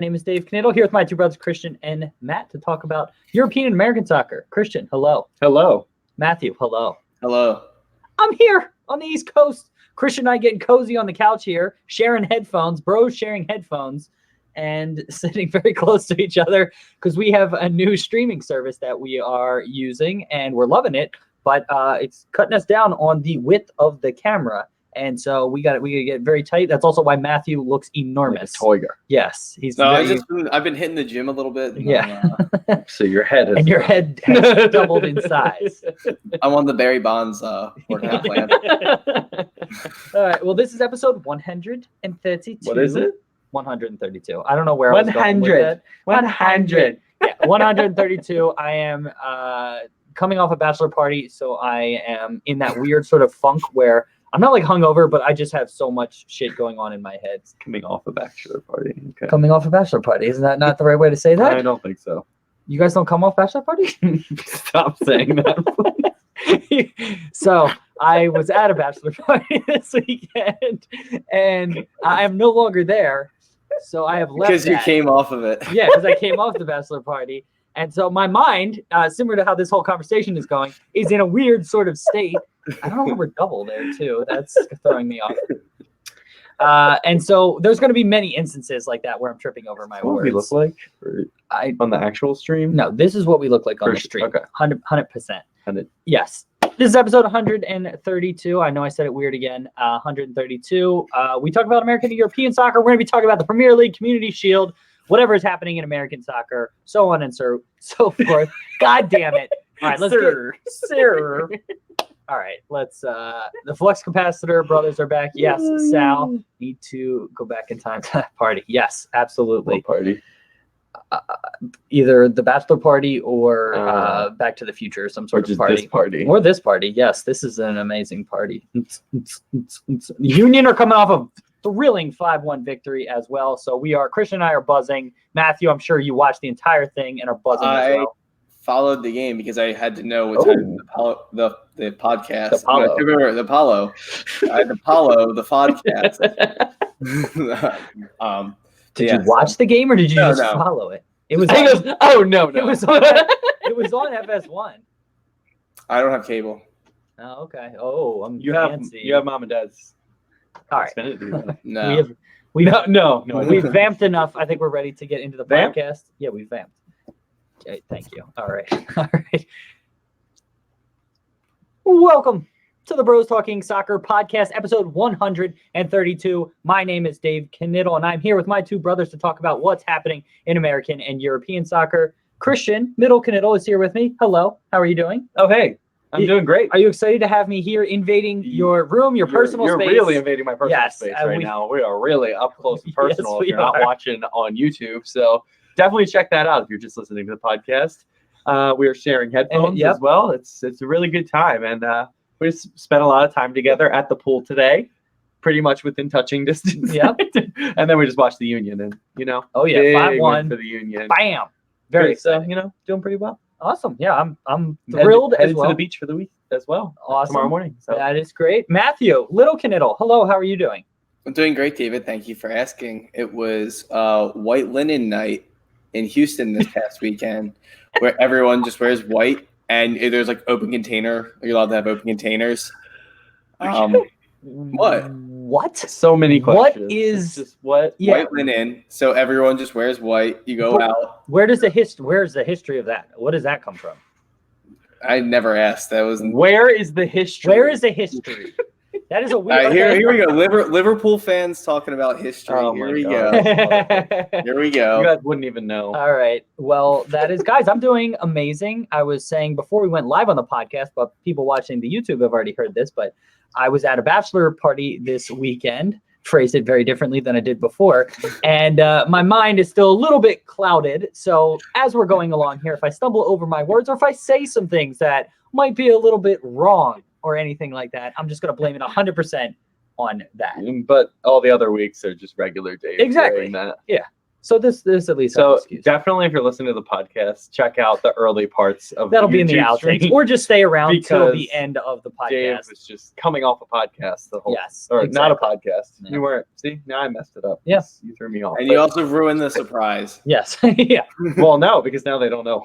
My name is Dave Knittel, here with my two brothers, Christian and Matt, to talk about European and American soccer. Christian, hello. Hello. Matthew, hello. Hello. I'm here on the East Coast. Christian and I getting cozy on the couch here, sharing headphones, bros sharing headphones, and sitting very close to each other because we have a new streaming service that we are using, and we're loving it, but it's cutting us down on the width of the camera. And so we got to get very tight. That's also why Matthew looks enormous. Like a toiger. Yes, he's. No, I've been hitting the gym a little bit. Yeah. So your head is. And your head has doubled in size. I'm on the Barry Bonds workout plan. All right. Well, this is episode 132. What is it? 132. I don't know where I was going with 100. that. 100. Yeah, 132. I am coming off a bachelor party, so I am in that weird sort of funk where I'm not like hungover, but I just have so much shit going on in my head. Coming off a bachelor party. Okay. Coming off a bachelor party. Isn't that not the right way to say that? I don't think so. You guys don't come off bachelor parties? Stop saying that. So I was at a bachelor party this weekend, and I am no longer there. So I have left Because you came off of it. Yeah, because I came off the bachelor party. And so my mind, similar to how this whole conversation is going, is in a weird sort of state. I don't know if we're double there, too. That's throwing me off. And so there's going to be many instances like that where I'm tripping over my words. What we look like on the actual stream? No, this is what we look like on the stream. Okay. 100%. 100. Yes. This is episode 132. I know I said it weird again. 132. We talk about American and European soccer. We're going to be talking about the Premier League, Community Shield, whatever is happening in American soccer, so on and so forth. God damn it. All right, let's Sir. All right, let's the flux capacitor brothers are back. Yes, Sal, need to go back in time to that party. Yes, absolutely. What party? Either the bachelor party or Back to the Future, some sort of party. This party. Or this party. Yes, this is an amazing party. The Union are coming off a thrilling 5-1 victory as well. So Christian and I are buzzing. Matthew, I'm sure you watched the entire thing and are buzzing as well. Followed the game because I had to know what time the podcast. The Apollo. Remember the Apollo. The Apollo, the podcast. Did you watch the game or did you just follow it? It was. Oh no! It was on FS1. I don't have cable. Oh, okay. Oh, I'm You fancy. have mom and dad's. All right. No. We've vamped enough. I think we're ready to get into the Vamp? podcast. Yeah, we vamped. Okay, thank you. All right. All right. Welcome to the Bros Talking Soccer Podcast, episode 132. My name is Dave Knittel, and I'm here with my two brothers to talk about what's happening in American and European soccer. Christian Middle Knittel is here with me. Hello. How are you doing? Oh, hey. I'm doing great. Are you excited to have me here invading your room, your personal space? You're really invading my personal space right now. We are really up close and personal if you're not watching on YouTube. So definitely check that out if you're just listening to the podcast. We are sharing headphones as well. It's a really good time. And we just spent a lot of time together at the pool today, pretty much within touching distance. Yep. And then we just watched the Union and, Oh, yeah. 5-1 for the Union. Bam. Very exciting. So, doing pretty well. Awesome. Yeah, I'm thrilled headed as well. to the beach for the week as well. Awesome. Tomorrow morning. So. That is great. Matthew, Little Knittel. Hello, how are you doing? I'm doing great, David. Thank you for asking. It was White Linen Night in Houston this past weekend where everyone just wears white and there's like open container. You're allowed to have open containers. What? So many questions. What is just what? Yeah. White linen. So everyone just wears white. You go out. Where's the history of that? What does that come from? I never asked. That was. Where is the history? Where is the history? That is a weird. Here we go. Liverpool fans talking about history. Oh Here my we God. go. Here we go. You guys wouldn't even know. All right. Well, that is, guys, I'm doing amazing. I was saying before we went live on the podcast, but people watching the YouTube have already heard this, but I was at a bachelor party this weekend, phrased it very differently than I did before. And my mind is still a little bit clouded. So as we're going along here, if I stumble over my words or if I say some things that might be a little bit wrong or anything like that, I'm just going to blame it 100% on that. But all the other weeks are just regular days. Exactly. That. Yeah. So this at least. So definitely, if you're listening to the podcast, check out the early parts of that'll the be in the outtakes, or just stay around till the end of the podcast. Dave was just coming off a podcast the whole. Yes, or exactly. not a podcast. Yeah. You weren't. See, now I messed it up. Yeah, you threw me off. And you also ruined the surprise. Yes. Yeah. Well, no, because now they don't know.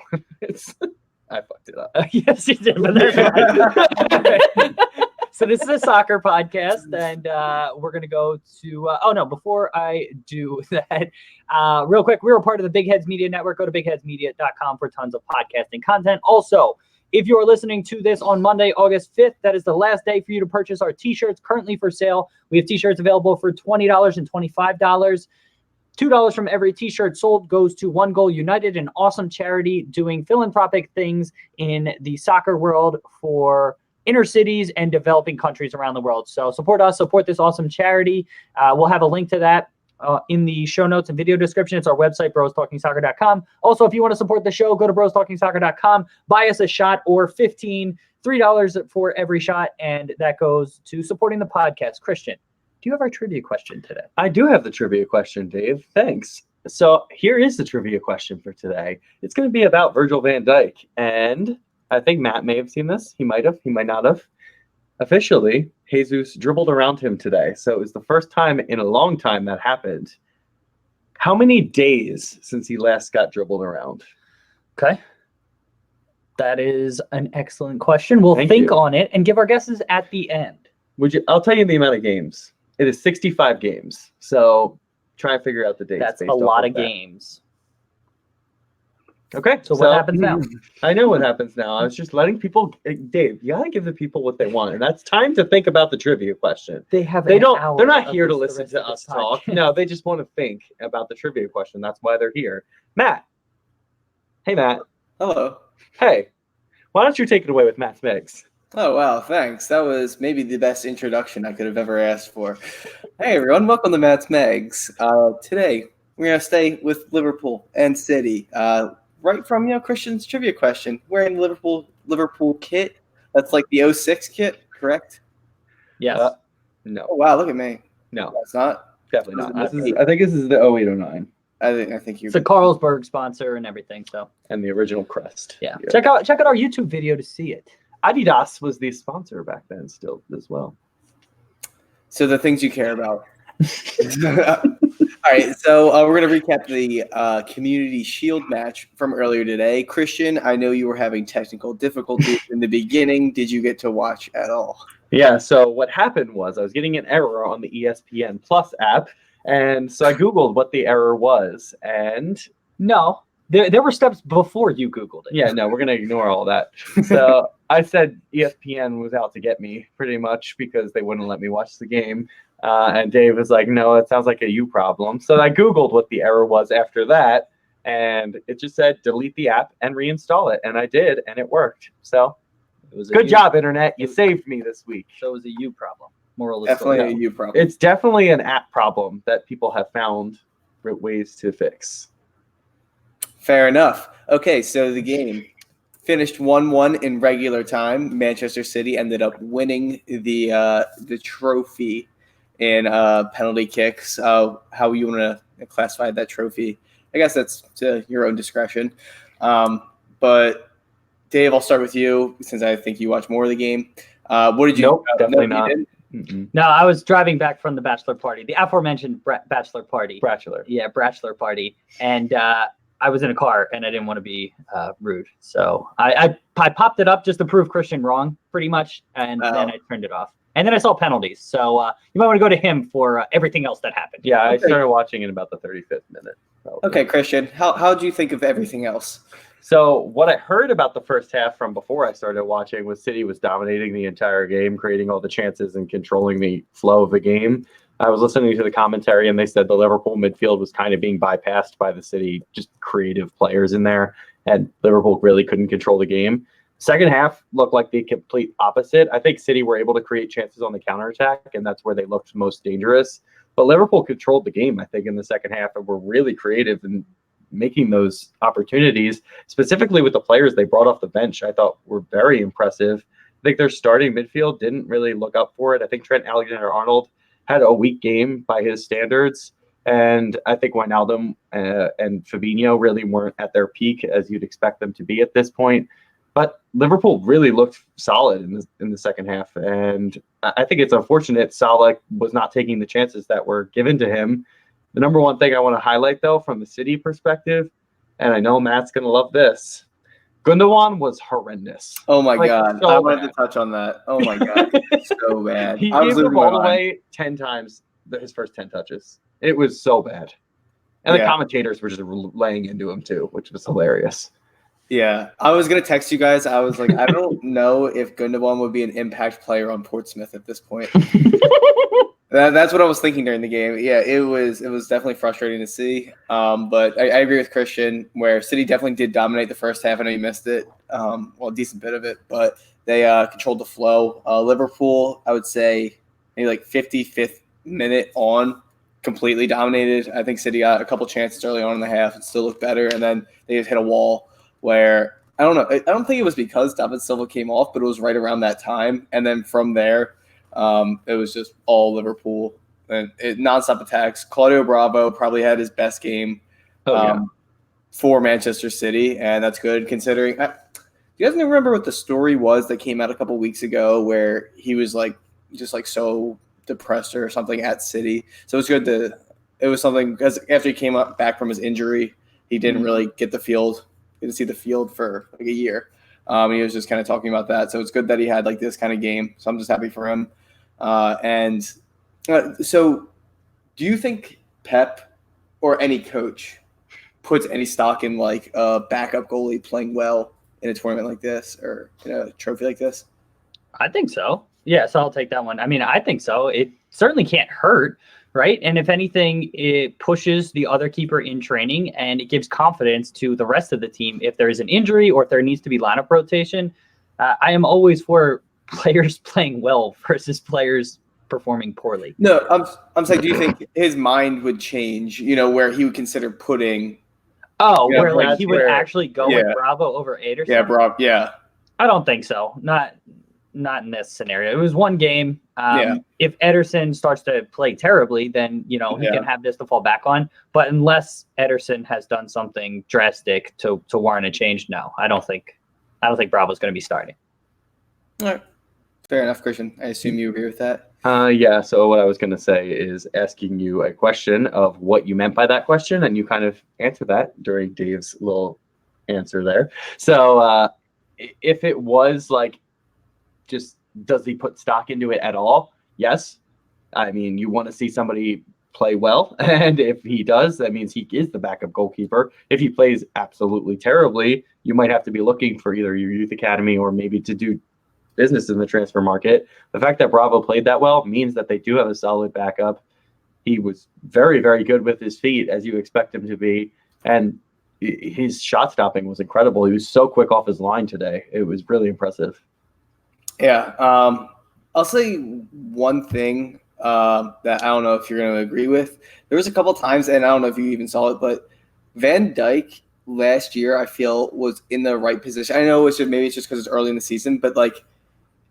I fucked it up. Yes, you did. But that's right. So this is a soccer podcast, and we're going to go to before I do that, real quick, we're a part of the Big Heads Media Network. Go to bigheadsmedia.com for tons of podcasting content. Also, if you're listening to this on Monday, August 5th, that is the last day for you to purchase our t-shirts currently for sale. We have t-shirts available for $20 and $25. $2 from every t-shirt sold goes to One Goal United, an awesome charity doing philanthropic things in the soccer world for inner cities and developing countries around the world. So support us, support this awesome charity. We'll have a link to that in the show notes and video description. It's our website, brostalkingsoccer.com. Also, if you want to support the show, go to brostalkingsoccer.com, buy us a shot or $3 for every shot, and that goes to supporting the podcast. Christian, do you have our trivia question today? I do have the trivia question, Dave. Thanks. So here is the trivia question for today. It's going to be about Virgil van Dijk, and I think Matt may have seen this. He might have. He might not have. Officially, Jesus dribbled around him today. So it was the first time in a long time that happened. How many days since he last got dribbled around? Okay. That is an excellent question. We'll think on it and give our guesses at the end. I'll tell you the amount of games. It is 65 games. So try and figure out the dates. That's a lot of games. Okay. So what happens now? I know what happens now. I was just letting people, Dave, you gotta give the people what they want. And that's time to think about the trivia question. They're not here to listen to us talk. No, they just want to think about the trivia question. That's why they're here. Matt. Hey, Matt. Hello. Hey, why don't you take it away with Matt's Megs? Oh, wow. Thanks. That was maybe the best introduction I could have ever asked for. Hey, everyone. Welcome to Matt's Megs. Today, we're going to stay with Liverpool and City. Right from, Christian's trivia question. Wearing the Liverpool kit. That's like the 06 kit, correct? Yes. No. Oh, wow. Look at me. No. That's not? Definitely not. I think this is the 08-09. I think you're... It's a Carlsberg sponsor and everything, so. And the original crest. Yeah. Check out our YouTube video to see it. Adidas was the sponsor back then still as well. So the things you care about. All right, so we're going to recap the Community Shield match from earlier today. Christian, I know you were having technical difficulties in the beginning. Did you get to watch at all? Yeah, so what happened was I was getting an error on the ESPN Plus app, and so I Googled what the error was, and no, there were steps before you Googled it. Yeah, no, we're going to ignore all that. So I said ESPN was out to get me pretty much because they wouldn't let me watch the game. And Dave was like, no, it sounds like a you problem. So I Googled what the error was after that, and it just said delete the app and reinstall it. And I did, and it worked. So it was good job, Internet. You saved me this week. So it was a you problem. Moral of definitely story. A you problem. It's definitely an app problem that people have found ways to fix. Fair enough. Okay, so the game finished 1-1 in regular time. Manchester City ended up winning the trophy in penalty kicks. How you want to classify that trophy, I guess that's to your own discretion. But Dave, I'll start with you since I think you watched more of the game. What did you? Nope, definitely not. No, I was driving back from the bachelor party, the aforementioned bachelor party. Bachelor. Yeah, bachelor party. And I was in a car and I didn't want to be rude. So I popped it up just to prove Christian wrong, pretty much. And then I turned it off. And then I saw penalties. So you might want to go to him for everything else that happened. Yeah, I started watching in about the 35th minute. Probably. Okay, Christian, how do you think of everything else? So what I heard about the first half from before I started watching was City was dominating the entire game, creating all the chances and controlling the flow of the game. I was listening to the commentary, and they said the Liverpool midfield was kind of being bypassed by the City, just creative players in there, and Liverpool really couldn't control the game. Second half looked like the complete opposite. I think City were able to create chances on the counterattack, and that's where they looked most dangerous. But Liverpool controlled the game, I think, in the second half, and were really creative in making those opportunities, specifically with the players they brought off the bench. I thought were very impressive. I think their starting midfield didn't really look up for it. I think Trent Alexander-Arnold had a weak game by his standards. And I think Wijnaldum and Fabinho really weren't at their peak as you'd expect them to be at this point. But Liverpool really looked solid in the second half. And I think it's unfortunate Salah was not taking the chances that were given to him. The number one thing I want to highlight, though, from the City perspective, and I know Matt's going to love this, Gundogan was horrendous. Oh, my God. So I wanted to touch on that. Oh, my God. So bad. He gave the ball away 10 times his first 10 touches. It was so bad. And the commentators were just laying into him, too, which was hilarious. Yeah. I was going to text you guys. I was like, I don't know if Gundogan would be an impact player on Portsmouth at this point. That's what I was thinking during the game. Yeah, it was definitely frustrating to see. But I agree with Christian, where City definitely did dominate the first half. I know you missed it. Well, a decent bit of it, but they controlled the flow. Liverpool, I would say, maybe like 55th minute on, completely dominated. I think City got a couple chances early on in the half and still looked better, and then they just hit a wall where I don't know. I don't think it was because David Silva came off, but it was right around that time, and then from there. It was just all Liverpool and nonstop attacks. Claudio Bravo probably had his best game for Manchester City, and that's good considering. Do you guys remember what the story was that came out a couple weeks ago where he was like just like so depressed or something at City? So it's good it was something because after he came back from his injury, he didn't really get to see the field for like a year. He was just kind of talking about that. So it's good that he had like this kind of game. So I'm just happy for him. So do you think Pep or any coach puts any stock in like a backup goalie playing well in a tournament like this or in a trophy like this? I think so. Yes, I'll take that one. I mean, I think so. It certainly can't hurt, right? And if anything, it pushes the other keeper in training and it gives confidence to the rest of the team. If there is an injury or if there needs to be lineup rotation, I am always for players playing well versus players performing poorly. No, I'm saying, do you think his mind would change, where he would consider putting... where like he would actually go with Bravo over Ederson? Yeah, Bravo, yeah. I don't think so. Not in this scenario. It was one game. If Ederson starts to play terribly, then he can have this to fall back on. But unless Ederson has done something drastic to warrant a change, no, I don't think Bravo's going to be starting. All right, fair enough, Christian. I assume you agree with that. Yeah. So what I was going to say is asking you a question of what you meant by that question, and you kind of answered that during Dave's little answer there. So if it was like, just does he put stock into it at all? Yes. I mean, you want to see somebody play well, and if he does, that means he is the backup goalkeeper. If he plays absolutely terribly, you might have to be looking for either your youth academy or maybe to do business in the transfer market. The fact that Bravo played that well means that they do have a solid backup. He was very, very good with his feet, as you expect him to be, and his shot stopping was incredible. He was so quick off his line today. It was really impressive. Yeah, I'll say one thing that I don't know if you're going to agree with. There was a couple times, and I don't know if you even saw it, but Van Dijk last year, I feel, was in the right position. I know maybe it's just because it's early in the season, but like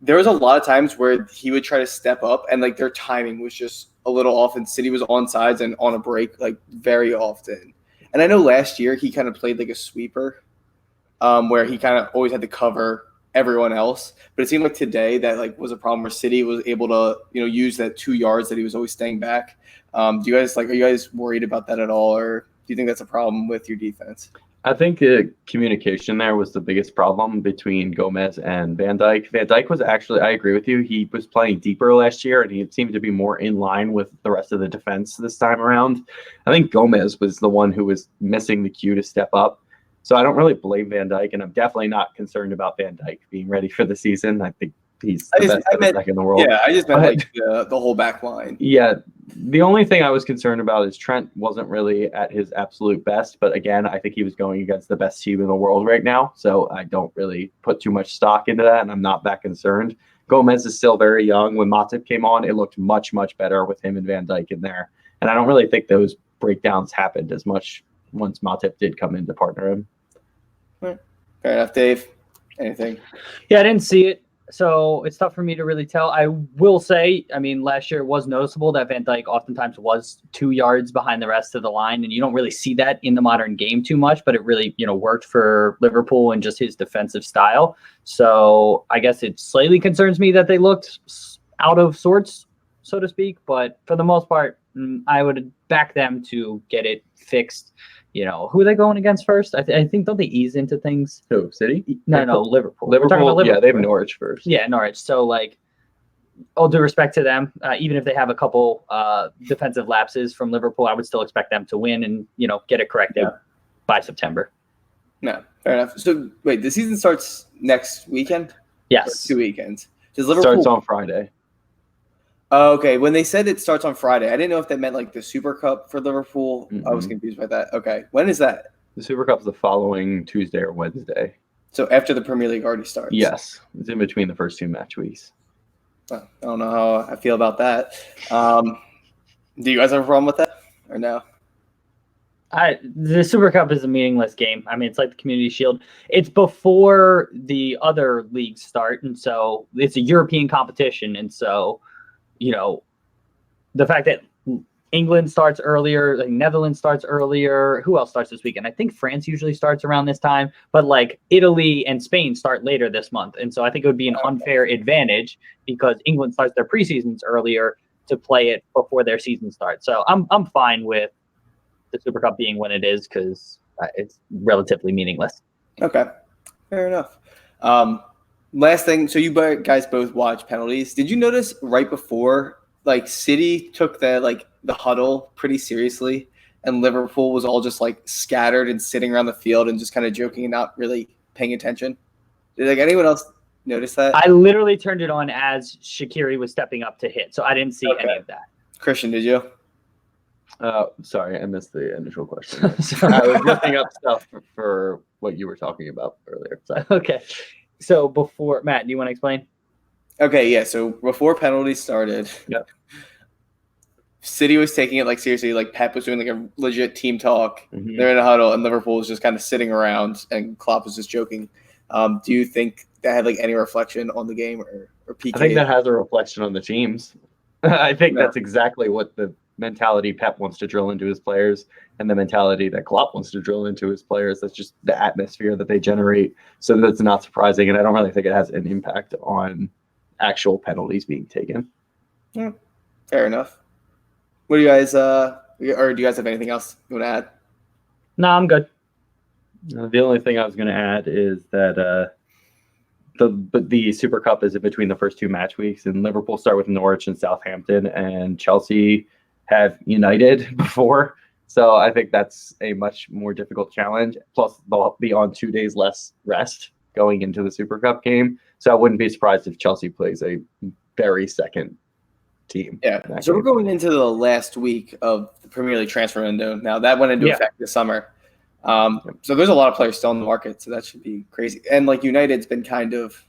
there was a lot of times where he would try to step up, and like their timing was just a little off, and City was on sides and on a break like very often. And I know last year he kind of played like a sweeper, where he kind of always had to cover everyone else, but it seemed like today that like was a problem where City was able to use that 2 yards that he was always staying back. Are you guys worried about that at all, or do you think that's a problem with your defense? I think the communication there was the biggest problem between Gomez and Van Dijk. Van Dijk was actually, I agree with you, he was playing deeper last year and he seemed to be more in line with the rest of the defense this time around. I think Gomez was the one who was missing the cue to step up. So I don't really blame Van Dijk, and I'm definitely not concerned about Van Dijk being ready for the season. I think he's the best center back in the world. Yeah, I just meant like the whole back line. Yeah, the only thing I was concerned about is Trent wasn't really at his absolute best. But again, I think he was going against the best team in the world right now. So I don't really put too much stock into that, and I'm not that concerned. Gomez is still very young. When Matip came on, it looked much, much better with him and Van Dijk in there. And I don't really think those breakdowns happened as much once Matip did come in to partner him. Fair enough, Dave. Anything? Yeah, I didn't see it. So it's tough for me to really tell. I will say, I mean, last year it was noticeable that Van Dijk oftentimes was 2 yards behind the rest of the line, and you don't really see that in the modern game too much, but it really, worked for Liverpool and just his defensive style. So I guess it slightly concerns me that they looked out of sorts, so to speak, but for the most part, I would back them to get it fixed. Who are they going against first? I think, don't they ease into things? Who, City? No, Liverpool. We're talking about Liverpool. Yeah, they have Norwich first. Yeah, Norwich. So, all due respect to them, even if they have a couple defensive lapses from Liverpool, I would still expect them to win and, get it corrected by September. No, fair enough. So, wait, the season starts next weekend? Yes. Or 2 weekends. Does Liverpool starts on Friday? Okay, when they said it starts on Friday, I didn't know if that meant the Super Cup for Liverpool. Mm-hmm. I was confused by that. Okay, when is that? The Super Cup is the following Tuesday or Wednesday. So after the Premier League already starts? Yes, it's in between the first 2 match weeks. Well, I don't know how I feel about that. Do you guys have a problem with that or no? The Super Cup is a meaningless game. I mean, it's like the Community Shield. It's before the other leagues start, and so it's a European competition, and so the fact that England starts earlier, Netherlands starts earlier. Who else starts this weekend? I think France usually starts around this time, but Italy and Spain start later this month. And so I think it would be an unfair advantage because England starts their preseasons earlier to play it before their season starts. So I'm fine with the Super Cup being when it is because it's relatively meaningless. Okay, fair enough. Last thing, so you guys both watch penalties. Did you notice right before, City took the huddle pretty seriously, and Liverpool was all just scattered and sitting around the field and just kind of joking and not really paying attention? Did anyone else notice that? I literally turned it on as Shaqiri was stepping up to hit, so I didn't see any of that. Christian, did you? Sorry, I missed the initial question. I was looking up stuff for what you were talking about earlier. Sorry. Okay. So before, Matt, do you want to explain? Okay, yeah. So before penalties started, City was taking it seriously. Pep was doing a legit team talk. Mm-hmm. They're in a huddle, and Liverpool was just kind of sitting around, and Klopp was just joking. Do you think that had any reflection on the game or PK? I think that has a reflection on the teams. I think that's exactly what the mentality Pep wants to drill into his players and the mentality that Klopp wants to drill into his players. That's just the atmosphere that they generate. So that's not surprising. And I don't really think it has an impact on actual penalties being taken. Yeah, fair enough. What do you guys, or do you guys have anything else you want to add? No, I'm good. The only thing I was going to add is that the Super Cup is in between the first 2 match weeks, and Liverpool start with Norwich and Southampton, and Chelsea have United before. So I think that's a much more difficult challenge. Plus, they'll be on 2 days less rest going into the Super Cup game. So I wouldn't be surprised if Chelsea plays a very second team. Yeah. So we're going into the last week of the Premier League transfer window. Now that went into effect this summer. So there's a lot of players still in the market. So that should be crazy. And United's been kind of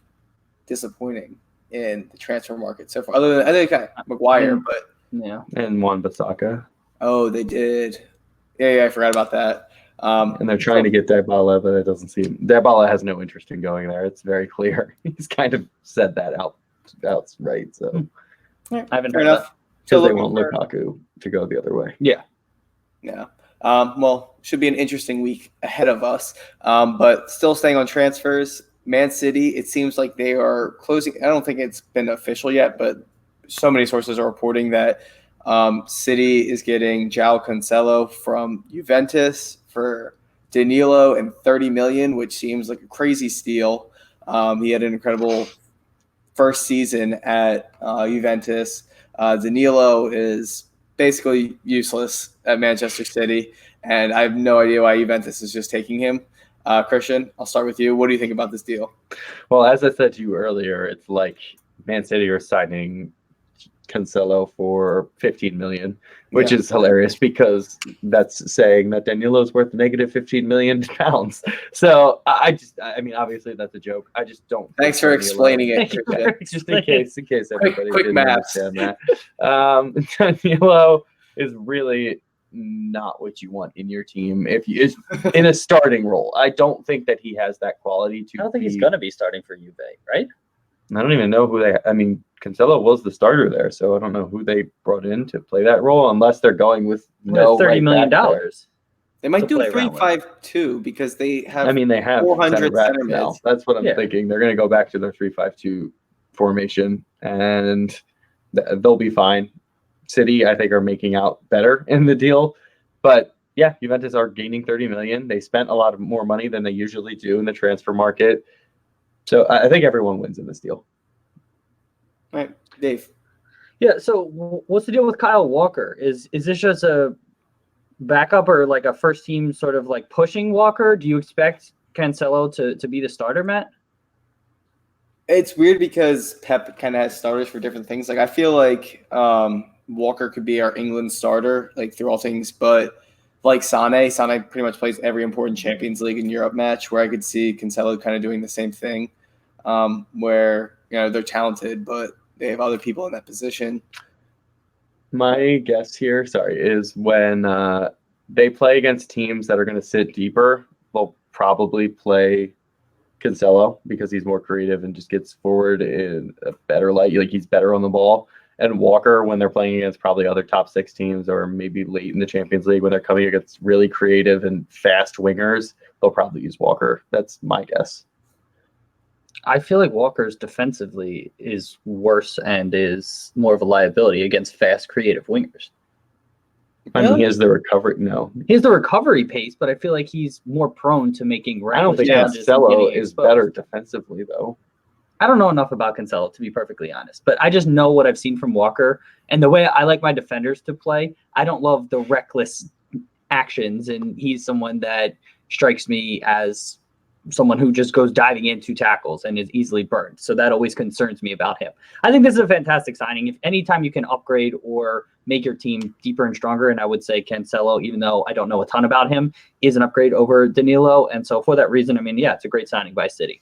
disappointing in the transfer market so far. Other than I think Maguire, but yeah, and Wan-Bissaka. Oh, they did. Yeah, I forgot about that. And they're trying to get Dybala, but it doesn't seem Dybala has no interest in going there. It's very clear. He's kind of said that out right. So I haven't heard enough because they want Lukaku to go the other way. Yeah. Well, should be an interesting week ahead of us. But still staying on transfers, Man City. It seems like they are closing. I don't think it's been official yet, but so many sources are reporting that City is getting João Cancelo from Juventus for Danilo and $30 million, which seems like a crazy steal. He had an incredible first season at Juventus. Danilo is basically useless at Manchester City, and I have no idea why Juventus is just taking him. Christian, I'll start with you. What do you think about this deal? Well, as I said to you earlier, it's like Man City are signing Cancelo for $15 million, which is hilarious because that's saying that Danilo's worth negative £15 million. So I mean, obviously that's a joke. I just don't. Thanks for explaining it. Just in case everybody quick didn't maps. understand that. Danilo is really not what you want in your team if you is in a starting role. I don't think that he has that quality to. I don't think he's going to be starting for Juve, right? I don't even know who I mean, Cancelo was the starter there, so I don't know who they brought in to play that role unless they're going with $30 million. They might do a 3-5-2 because they have. I mean, they have 400 center now. That's what I'm thinking. They're going to go back to their 3-5-2 formation, and they'll be fine. City, I think, are making out better in the deal, but yeah, Juventus are gaining 30 million. They spent a lot more money than they usually do in the transfer market, so I think everyone wins in this deal. All right, Dave. Yeah. So what's the deal with Kyle Walker? Is this just a backup or like a first team sort of like pushing Walker? Do you expect Cancelo to be the starter, Matt? It's weird because Pep kind of has starters for different things. Like I feel like Walker could be our England starter, like through all things, but like Sane pretty much plays every important Champions League and Europe match, where I could see Cancelo kind of doing the same thing, where they're talented, but they have other people in that position. My guess here, is when they play against teams that are going to sit deeper, they'll probably play Cancelo because he's more creative and just gets forward in a better light. Like he's better on the ball. And Walker, when they're playing against probably other top 6 teams or maybe late in the Champions League when they're coming against really creative and fast wingers, they'll probably use Walker. That's my guess. I feel like Walker's defensively is worse and is more of a liability against fast, creative wingers. I mean, he has the recovery. No, he has the recovery pace, but I feel like he's more prone to making. I don't think Cancelo is better defensively, though. I don't know enough about Cancelo, to be perfectly honest, but I just know what I've seen from Walker and the way I like my defenders to play. I don't love the reckless actions, and he's someone that strikes me as someone who just goes diving into tackles and is easily burned. So that always concerns me about him. I think this is a fantastic signing. If anytime you can upgrade or make your team deeper and stronger, and I would say Cancelo, even though I don't know a ton about him, is an upgrade over Danilo. And so for that reason, I mean, yeah, it's a great signing by City.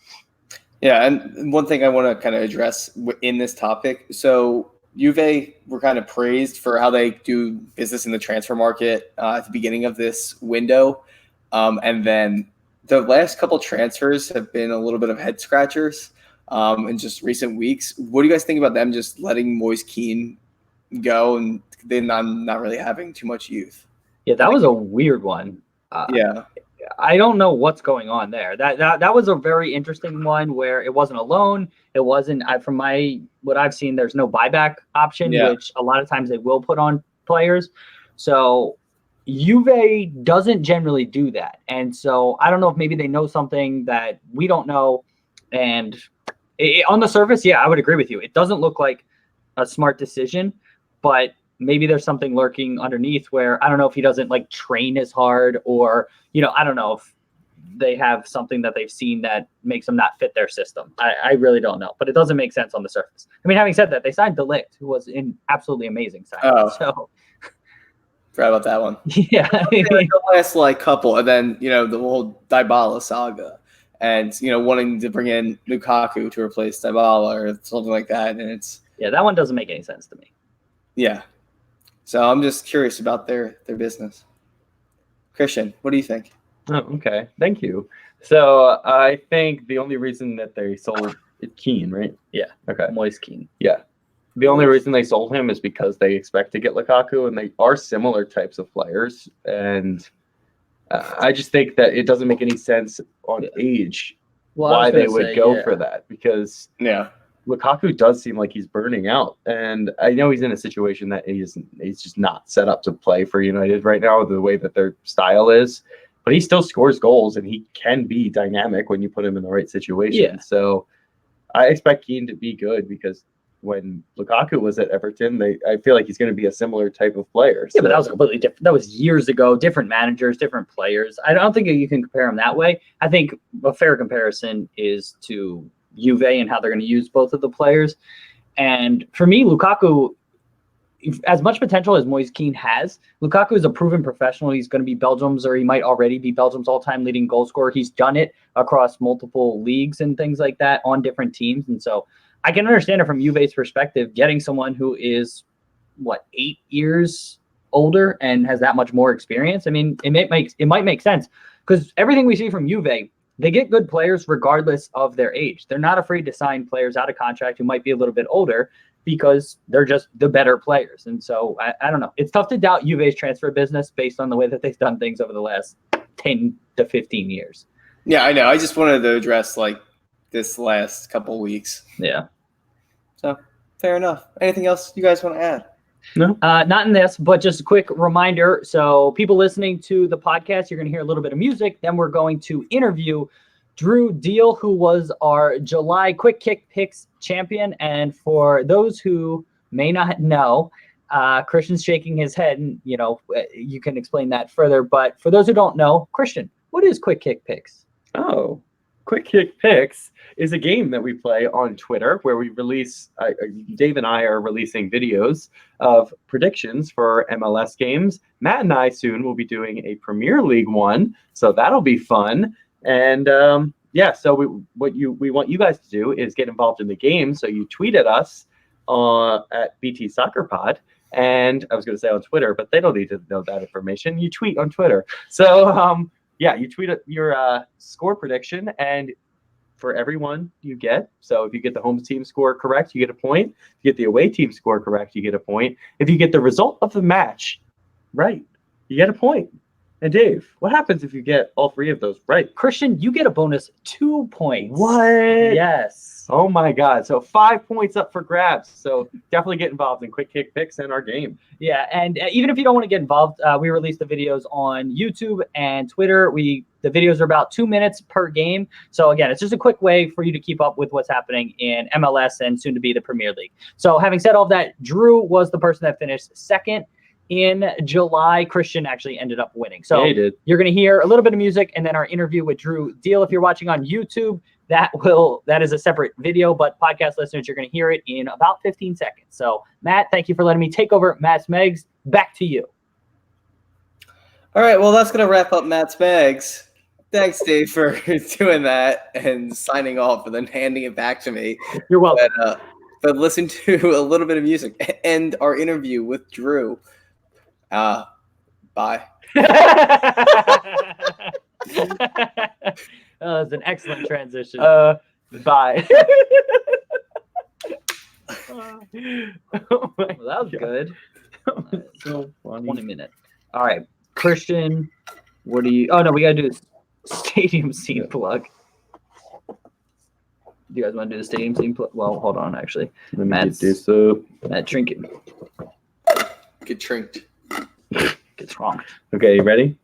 Yeah, and one thing I want to kind of address in this topic. So Juve were kind of praised for how they do business in the transfer market at the beginning of this window. And then the last couple transfers have been a little bit of head scratchers in just recent weeks. What do you guys think about them just letting Moise Kean go and then not really having too much youth? Yeah, that was a weird one. Yeah. I don't know what's going on there. That was a very interesting one where it wasn't a loan. It wasn't, from what I've seen, there's no buyback option, which a lot of times they will put on players. So Juve doesn't generally do that. And so I don't know if maybe they know something that we don't know. And on the surface, yeah, I would agree with you. It doesn't look like a smart decision, but maybe there's something lurking underneath where I don't know if he doesn't like train as hard or, I don't know if they have something that they've seen that makes them not fit their system. I really don't know, but it doesn't make sense on the surface. I mean, having said that, they signed De Ligt, who was an absolutely amazing signing. So forgot about that one. Yeah. The last couple, and then, the whole Dybala saga and, wanting to bring in Lukaku to replace Dybala or something like that. And that one doesn't make any sense to me. Yeah. So I'm just curious about their business. Christian, what do you think? Oh, okay. Thank you. So I think the only reason that they sold Keane, right? Yeah. Okay. Moise Kean. Yeah. The only reason they sold him is because they expect to get Lukaku, and they are similar types of players. And I just think that it doesn't make any sense on age why they would go for that, because Lukaku does seem like he's burning out. And I know he's in a situation that he's just not set up to play for United right now, the way that their style is. But he still scores goals, and he can be dynamic when you put him in the right situation. Yeah. So I expect Keane to be good, because when Lukaku was at Everton, I feel like he's going to be a similar type of player. Yeah, but that was completely different. That was years ago, different managers, different players. I don't think you can compare them that way. I think a fair comparison is to Juve and how they're going to use both of the players. And for me, Lukaku, as much potential as Moise Kean has, Lukaku is a proven professional. He's going to be Belgium's, or he might already be Belgium's all-time leading goal scorer. He's done it across multiple leagues and things like that on different teams. And so I can understand it from Juve's perspective, getting someone who is, 8 years older and has that much more experience. I mean, it might make sense, because everything we see from Juve they get good players regardless of their age. They're not afraid to sign players out of contract who might be a little bit older because they're just the better players. And so I don't know. It's tough to doubt Juve's transfer business based on the way that they've done things over the last 10 to 15 years. Yeah, I know. I just wanted to address like this last couple weeks. Yeah. So fair enough. Anything else you guys want to add? No, not in this, but just a quick reminder. So people listening to the podcast, you're going to hear a little bit of music. Then we're going to interview Drew Deal, who was our July Quick Kick Picks champion. And for those who may not know, Christian's shaking his head, and you can explain that further. But for those who don't know, Christian, what is Quick Kick Picks? Oh, Quick Kick Picks is a game that we play on Twitter where we release, Dave and I are releasing videos of predictions for MLS games. Matt and I soon will be doing a Premier League one, so that'll be fun. And so we want you guys to do is get involved in the game. So you tweet at us at BT Soccer Pod. And I was going to say on Twitter, but they don't need to know that information. You tweet on Twitter. So, you tweet your score prediction, and for everyone you get. So if you get the home team score correct, you get a point. If you get the away team score correct, you get a point. If you get the result of the match right, you get a point. And Dave, what happens if you get all three of those right? Christian, you get a bonus 2 points. What? Yes. Oh my God. So 5 points up for grabs. So definitely get involved in Quick Kick Picks and our game. Yeah. And even if you don't want to get involved, we release the videos on YouTube and Twitter. The videos are about 2 minutes per game. So again, it's just a quick way for you to keep up with what's happening in MLS and soon to be the Premier League. So having said all of that, Drew was the person that finished second in July. Christian actually ended up winning. So you're going to hear a little bit of music and then our interview with Drew Deal. If you're watching on YouTube, that is a separate video, but podcast listeners, you're going to hear it in about 15 seconds. So Matt, thank you for letting me take over Matt's Megs. Back to you. All right. Well, that's going to wrap up Matt's Megs. Thanks, Dave, for doing that and signing off and then handing it back to me. You're welcome. But listen to a little bit of music and our interview with Drew. Bye. That's an excellent transition. Bye. Well, that was good. So funny. 20 minutes. All right, Christian, what do you? Oh no, we gotta do this stadium scene plug. Do you guys want to do the stadium scene plug? Well, hold on, actually. Let me get this up. Matt Trinket. Get trinked. Gets wrong. Okay, you ready?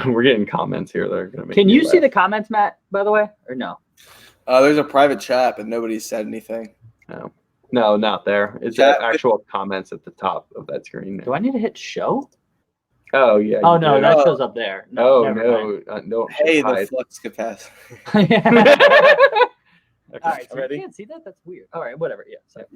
We're getting comments here that are going to make. Can you see the comments, Matt, by the way, or no? There's a private chat, but nobody said anything. No, not there. It's actual comments at the top of that screen. Do I need to hit show? Oh, yeah. Oh, no, that shows up there. No. Hey, the flux capacity. Okay, all right, so ready? you can't see that? That's weird. All right, whatever. Yeah. Sorry.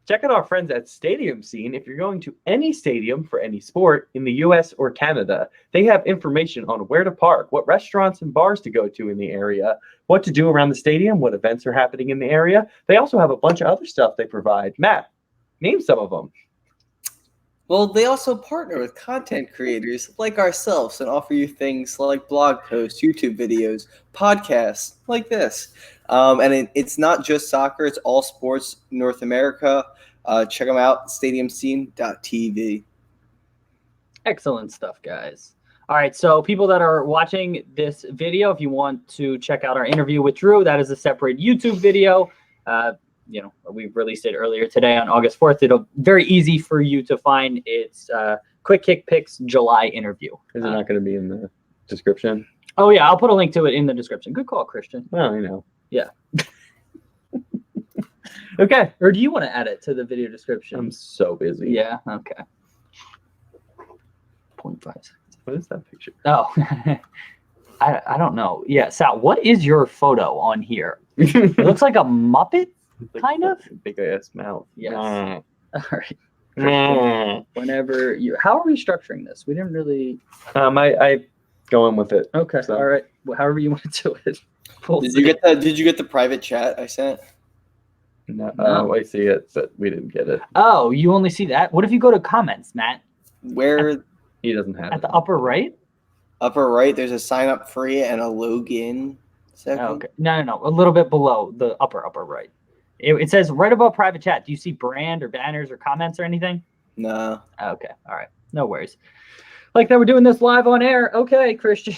Check out our friends at Stadium Scene. If you're going to any stadium for any sport in the U.S. or Canada, they have information on where to park, what restaurants and bars to go to in the area, what to do around the stadium, what events are happening in the area. They also have a bunch of other stuff they provide. Matt, name some of them. Well, they also partner with content creators like ourselves and offer you things like blog posts, YouTube videos, podcasts like this. And it's not just soccer, it's all sports in North America. Check them out, stadiumscene.tv. Excellent stuff, guys. All right, so people that are watching this video, if you want to check out our interview with Drew, that is a separate YouTube video. We released it earlier today on August 4th. It'll very easy for you to find. It's Quick Kick Picks July interview. Is it not going to be in the description? Oh, yeah, I'll put a link to it in the description. Good call, Christian. Well, you know. Yeah. Okay. Or do you want to add it to the video description? I'm so busy. Yeah. Okay. 0.5 seconds. What is that picture? Oh, I don't know. Yeah, Sal, what is your photo on here? It looks like a Muppet, kind of. Big ass mouth. Yes. All right. Whenever you, how are we structuring this? We didn't really. I go in with it. Okay. So. All right. Well, however you want to do it. Did you get the private chat I sent? No, I see it, but we didn't get it. Oh, you only see that? What if you go to comments, Matt? Where he doesn't have at it. the upper right? Upper right, there's a sign up free and a login section. Oh, okay. No. A little bit below the upper right. It says right above private chat. Do you see brand or banners or comments or anything? No. Okay. All right. No worries. Like that we're doing this live on air. Okay, Christian.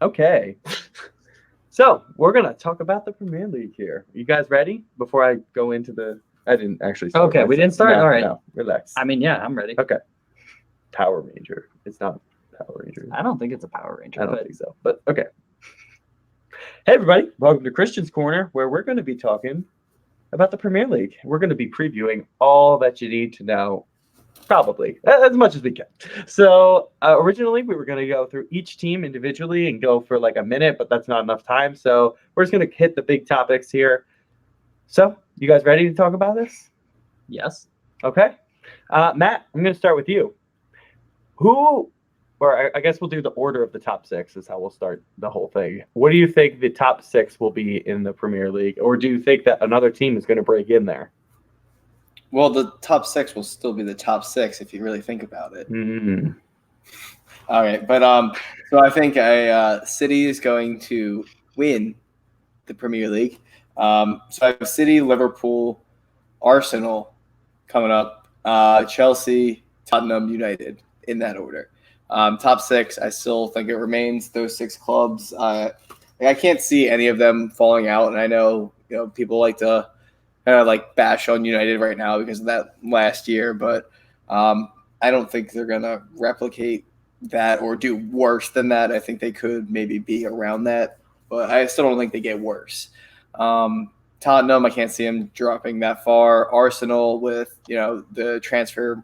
Okay. So we're going to talk about the Premier League here. You guys ready? Before I go into I didn't actually start. Okay, we didn't start? No, all right. No, relax. I mean, yeah, I'm ready. Okay. Power Ranger. It's not Power Ranger. I don't think it's a Power Ranger. I don't think so. But okay. Hey, everybody. Welcome to Christian's Corner, where we're going to be talking about the Premier League. We're going to be previewing all that you need to know, probably, as much as we can. So originally, we were going to go through each team individually and go for like a minute, but that's not enough time. So we're just going to hit the big topics here. So you guys ready to talk about this? Yes. Okay. Matt, I'm going to start with you. I guess we'll do the order of the top six is how we'll start the whole thing. What do you think the top six will be in the Premier League? Or do you think that another team is going to break in there? Well, the top six will still be the top six if you really think about it. Mm-hmm. All right. But so I think City is going to win the Premier League. So I have City, Liverpool, Arsenal coming up, Chelsea, Tottenham, United in that order. Top six, I still think it remains those six clubs. I can't see any of them falling out, and I know people like to kind of like bash on United right now because of that last year, but I don't think they're gonna replicate that or do worse than that. I think they could maybe be around that, but I still don't think they get worse. Tottenham, I can't see them dropping that far. Arsenal with the transfer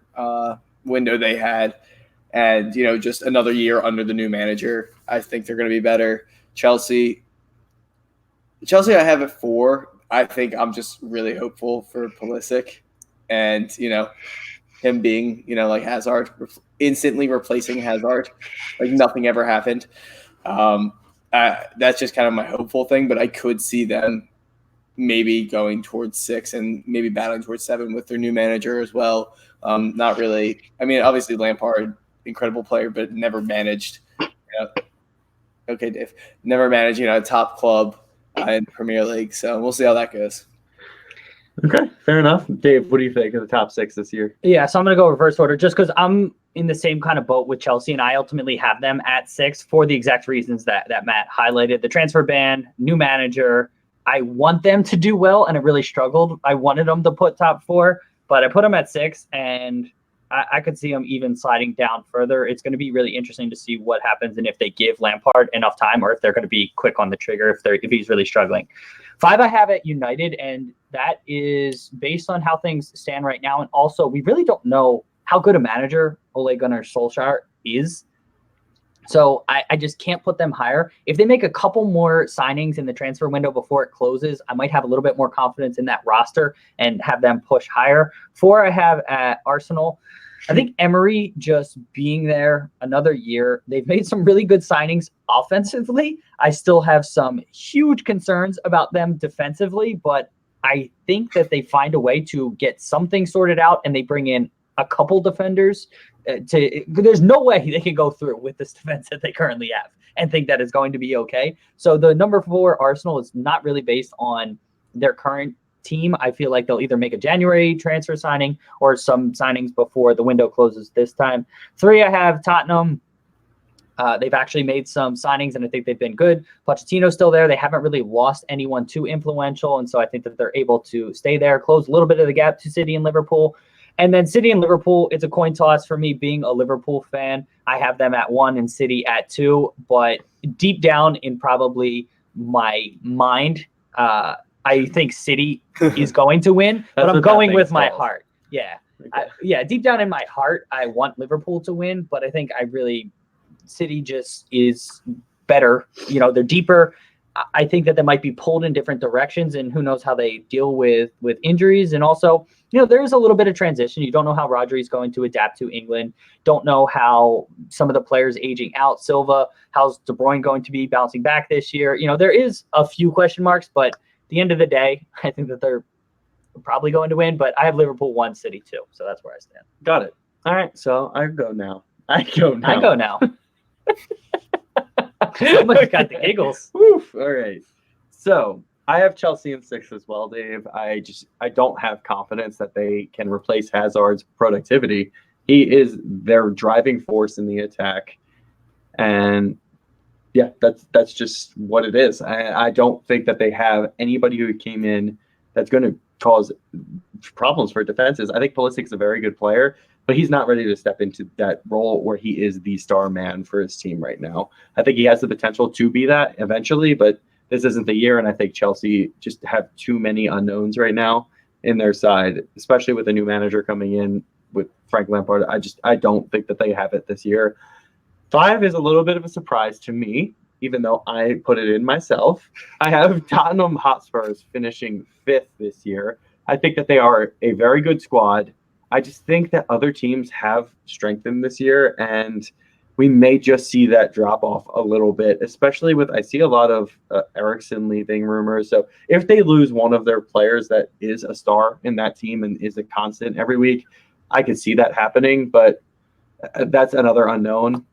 window they had. And, just another year under the new manager, I think they're going to be better. Chelsea, I have at 4. I think I'm just really hopeful for Pulisic and, him being, like Hazard, instantly replacing Hazard, like nothing ever happened. That's just kind of my hopeful thing, but I could see them maybe going towards 6 and maybe battling towards 7 with their new manager as well. Not really. I mean, obviously Lampard, incredible player, but never managed. Okay, Dave. Never managed, a top club in the Premier League. So we'll see how that goes. Okay, fair enough. Dave, what do you think of the top 6 this year? Yeah, so I'm going to go reverse order just because I'm in the same kind of boat with Chelsea, and I ultimately have them at 6 for the exact reasons that Matt highlighted. The transfer ban, new manager. I want them to do well, and it really struggled. I wanted them to put top 4, but I put them at 6, and I could see them even sliding down further. It's going to be really interesting to see what happens and if they give Lampard enough time or if they're going to be quick on the trigger if he's really struggling. 5 I have at United, and that is based on how things stand right now. And also, we really don't know how good a manager Ole Gunnar Solskjaer is. So I just can't put them higher. If they make a couple more signings in the transfer window before it closes, I might have a little bit more confidence in that roster and have them push higher. 4 I have at Arsenal. I think Emery just being there another year, they've made some really good signings offensively. I still have some huge concerns about them defensively, but I think that they find a way to get something sorted out and they bring in a couple defenders. There's no way they can go through with this defense that they currently have and think that is going to be okay. So the number 4 Arsenal is not really based on their current team. I feel like they'll either make a January transfer signing or some signings before the window closes this time. 3 I have Tottenham. They've actually made some signings, and I think they've been good. Pochettino's still there. They haven't really lost anyone too influential, and so I think that they're able to stay there, close a little bit of the gap to City and Liverpool. And then City and Liverpool, it's a coin toss for me being a Liverpool fan. I have them at 1 and City at 2, but deep down in probably my mind, I think City is going to win, but I'm going with my heart. Yeah. Okay. Deep down in my heart, I want Liverpool to win, but I think City just is better. They're deeper. I think that they might be pulled in different directions, and who knows how they deal with injuries. And also, there's a little bit of transition. You don't know how Rodri's going to adapt to England. Don't know how some of the players aging out. Silva, how's De Bruyne going to be bouncing back this year? There is a few question marks, but at the end of the day, I think that they're probably going to win, but I have Liverpool 1, City 2. So that's where I stand. Got it. All right. So I go now. Somebody's got the giggles. Woof. All right. So I have Chelsea in 6 as well, Dave. I don't have confidence that they can replace Hazard's productivity. He is their driving force in the attack. And yeah, that's just what it is. I don't think that they have anybody who came in that's going to cause problems for defenses. I think Pulisic's a very good player, but he's not ready to step into that role where he is the star man for his team right now. I think he has the potential to be that eventually, but this isn't the year, and I think Chelsea just have too many unknowns right now in their side, especially with a new manager coming in with Frank Lampard. I don't think that they have it this year. 5 is a little bit of a surprise to me, even though I put it in myself. I have Tottenham Hotspurs finishing 5th this year. I think that they are a very good squad. I just think that other teams have strengthened this year, and we may just see that drop off a little bit, especially with, I see a lot of Eriksen leaving rumors. So if they lose one of their players that is a star in that team and is a constant every week, I could see that happening, but that's another unknown.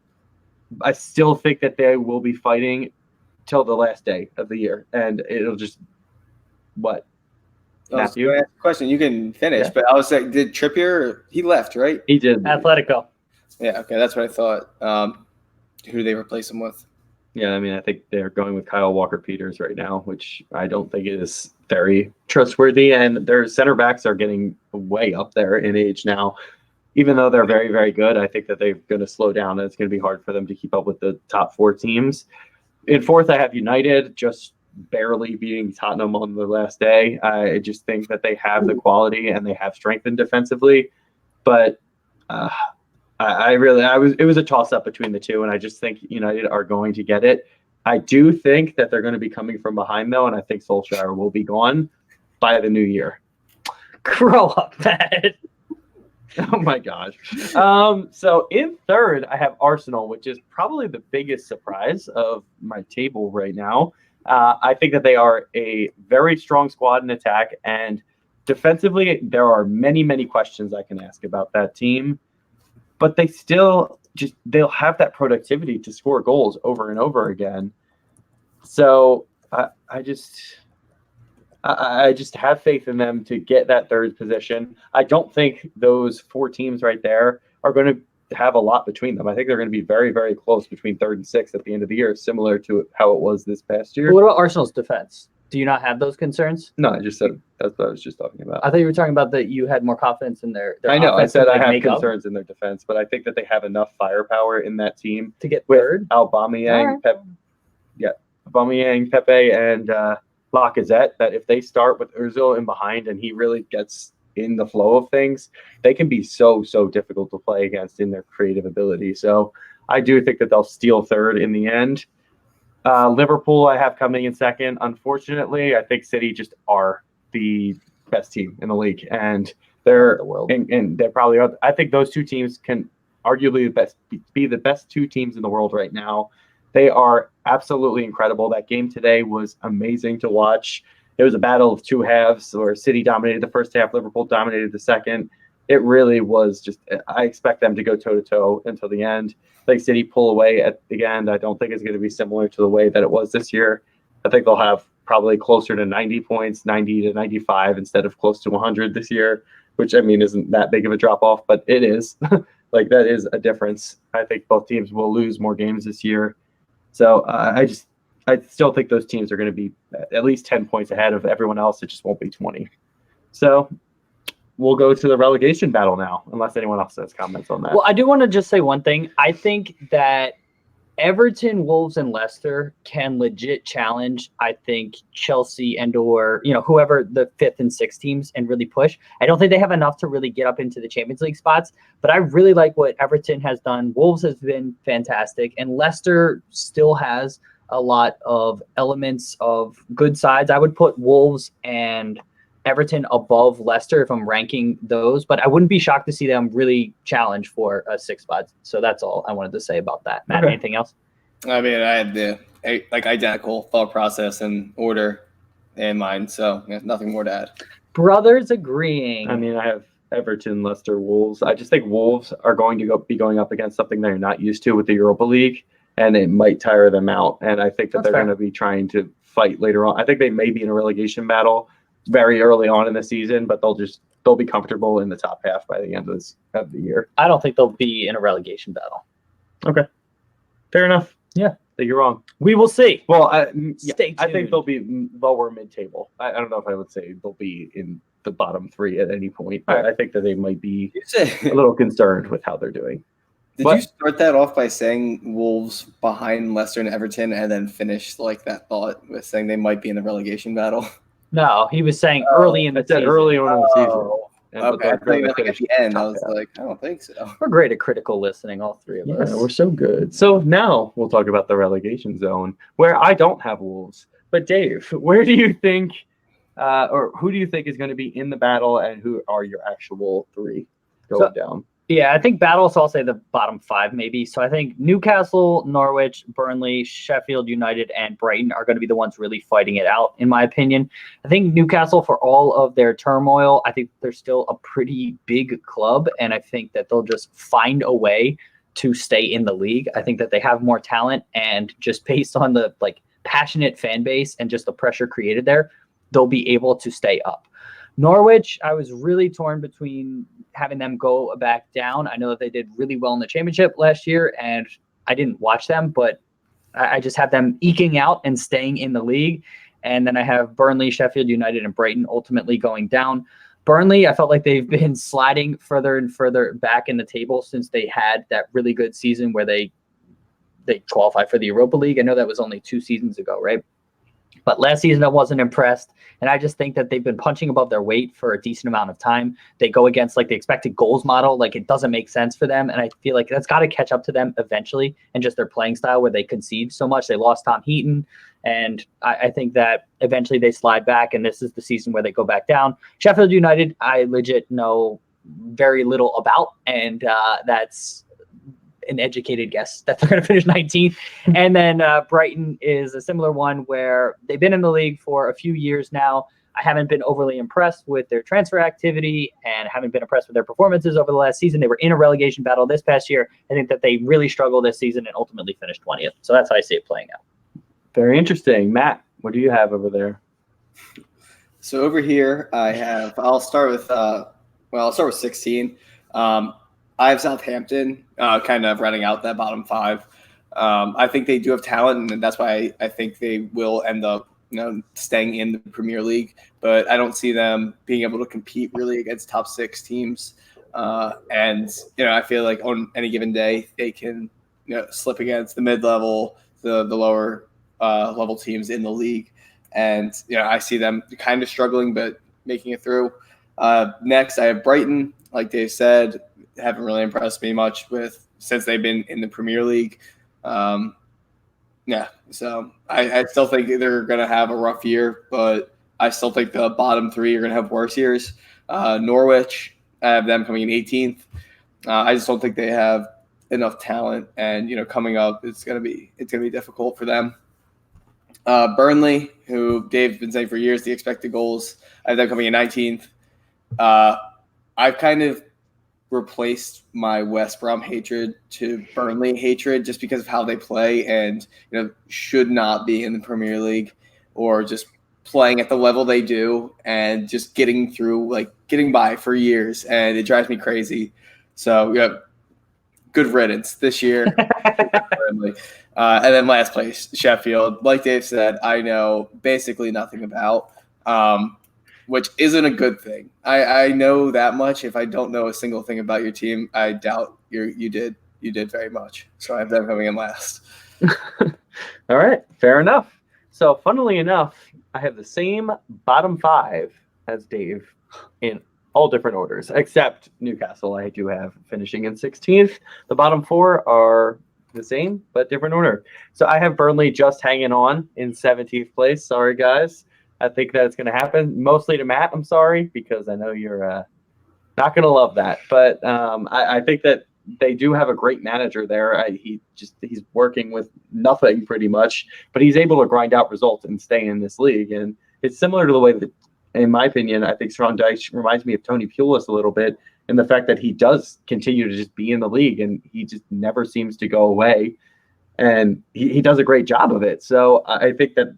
I still think that they will be fighting till the last day of the year, and it'll just what? Matthew, question. You can finish, but I was like, did Trippier? He left, right? He did. Atletico. Yeah. Okay, that's what I thought. Who do they replace him with? Yeah, I mean, I think they're going with Kyle Walker-Peters right now, which I don't think is very trustworthy, and their center backs are getting way up there in age now. Even though they're very, very good, I think that they're going to slow down, and it's going to be hard for them to keep up with the top 4 teams. In 4th, I have United, just barely beating Tottenham on the last day. I just think that they have the quality and they have strengthened defensively. But it was a toss-up between the two, and I just think United are going to get it. I do think that they're going to be coming from behind, though, and I think Solskjaer will be gone by the new year. Grow up, man. Oh my gosh. So in 3rd, I have Arsenal, which is probably the biggest surprise of my table right now. I think that they are a very strong squad in attack, and defensively, there are many, many questions I can ask about that team, but they'll have that productivity to score goals over and over again. So I just have faith in them to get that 3rd position. I don't think those 4 teams right there are going to have a lot between them. I think they're going to be very, very close between 3rd and 6th at the end of the year, similar to how it was this past year. What about Arsenal's defense? Do you not have those concerns? No, I just said that's what I was just talking about. I thought you were talking about that you had more confidence in their I know. I said I have concerns in their defense, but I think that they have enough firepower in that team to get with 3rd. Aubameyang, Aubameyang, Pepe, and Lacazette, that if they start with Ozil in behind and he really gets in the flow of things, they can be so difficult to play against in their creative ability. So I do think that they'll steal 3rd in the end. Liverpool, I have coming in 2nd. Unfortunately, I think City just are the best team in the league, and they're and they probably are. I think those 2 teams can arguably be the best 2 teams in the world right now. They are absolutely incredible. That game today was amazing to watch. It was a battle of 2 halves where City dominated the first half, Liverpool dominated the second. It really was just, I expect them to go toe-to-toe until the end. I think City pull away at the end. I don't think it's going to be similar to the way that it was this year. I think they'll have probably closer to 90 points, 90 to 95 instead of close to 100 this year, which, I mean, isn't that big of a drop-off, but it is. Like, that is a difference. I think both teams will lose more games this year. So I still think those teams are going to be at least 10 points ahead of everyone else. It just won't be 20. So we'll go to the relegation battle now, unless anyone else has comments on that. Well, I do want to just say one thing. I think that Everton, Wolves, and Leicester can legit challenge, I think, Chelsea and or, whoever the 5th and 6th teams and really push. I don't think they have enough to really get up into the Champions League spots, but I really like what Everton has done. Wolves has been fantastic, and Leicester still has a lot of elements of good sides. I would put Wolves and Everton above Leicester if I'm ranking those, but I wouldn't be shocked to see them really challenge for a 6th spot. So that's all I wanted to say about that. Matt, anything else? I mean, I had the identical thought process and order in mind, so nothing more to add. Brothers agreeing. I mean, I have Everton, Leicester, Wolves. I just think Wolves are going to be going up against something they're not used to with the Europa League, and it might tire them out. And I think that they're going to be trying to fight later on. I think they may be in a relegation battle very early on in the season, but they'll be comfortable in the top half by the end of the year. I don't think they'll be in a relegation battle. Okay, fair enough. Yeah, you're wrong. We will see. Well, Stay tuned. I think they'll be lower mid-table. I don't know if I would say they'll be in the bottom 3 at any point, but I think that they might be a little concerned with how they're doing. Did you start that off by saying Wolves behind Leicester and Everton, and then finish like that thought with saying they might be in the relegation battle? No, he was saying early in the season. Early on in the season. Okay, I think at the end, I was like, I don't think so. We're great at critical listening, all three of us. Yeah, we're so good. So now we'll talk about the relegation zone, where I don't have Wolves. But Dave, where do you think, or who do you think is going to be in the battle, and who are your actual 3 going down? Yeah, I think battle, so I'll say the bottom 5 maybe. So I think Newcastle, Norwich, Burnley, Sheffield United, and Brighton are going to be the ones really fighting it out, in my opinion. I think Newcastle, for all of their turmoil, I think they're still a pretty big club, and I think that they'll just find a way to stay in the league. I think that they have more talent, and just based on the passionate fan base and just the pressure created there, they'll be able to stay up. Norwich, I was really torn between having them go back down. I know that they did really well in the championship last year, and I didn't watch them, but I just have them eking out and staying in the league. And then I have Burnley, Sheffield United, and Brighton ultimately going down. Burnley, I felt like they've been sliding further and further back in the table since they had that really good season where they qualified for the Europa League. I know that was only 2 seasons ago, right? But last season, I wasn't impressed. And I just think that they've been punching above their weight for a decent amount of time. They go against the expected goals model. It doesn't make sense for them. And I feel like that's got to catch up to them eventually. And just their playing style where they concede so much. They lost Tom Heaton. And I think that eventually they slide back. And this is the season where they go back down. Sheffield United, I legit know very little about. And that's an educated guess that they're going to finish 19th. And then Brighton is a similar one where they've been in the league for a few years now. I haven't been overly impressed with their transfer activity and haven't been impressed with their performances over the last season. They were in a relegation battle this past year. I think that they really struggled this season and ultimately finished 20th. So that's how I see it playing out. Very interesting. Matt, what do you have over there? So over here, I'll start with 16. I have Southampton kind of running out that bottom 5. I think they do have talent, and that's why I think they will end up staying in the Premier League. But I don't see them being able to compete really against top 6 teams. And I feel like on any given day they can slip against the mid-level, the lower level teams in the league. And I see them kind of struggling but making it through. Next, I have Brighton. Like Dave said, haven't really impressed me much since they've been in the Premier League. So I still think they're going to have a rough year, but I still think the bottom 3 are going to have worse years. Norwich, I have them coming in 18th. I just don't think they have enough talent, and coming up, it's going to be difficult for them. Burnley, who Dave's been saying for years, the expected goals, I have them coming in 19th. I've kind of replaced my West Brom hatred to Burnley hatred just because of how they play and should not be in the Premier League or just playing at the level they do and just getting by for years, and it drives me crazy. So good riddance this year. And then last place, Sheffield. Like Dave said, I know basically nothing about, which isn't a good thing. I know that much. If I don't know a single thing about your team, I doubt you did very much. So I have them coming in last. All right, fair enough. So funnily enough, I have the same bottom 5 as Dave in all different orders, except Newcastle. I do have finishing in 16th. The bottom 4 are the same, but different order. So I have Burnley just hanging on in 17th place. Sorry, guys. I think that's going to happen, mostly to Matt. I'm sorry, because I know you're not going to love that. But I think that they do have a great manager there. He's working with nothing pretty much, but he's able to grind out results and stay in this league. And it's similar to the way that in my opinion, I think Sean Dyche reminds me of Tony Pulis a little bit in the fact that he does continue to just be in the league and he just never seems to go away. And he does a great job of it. So I think that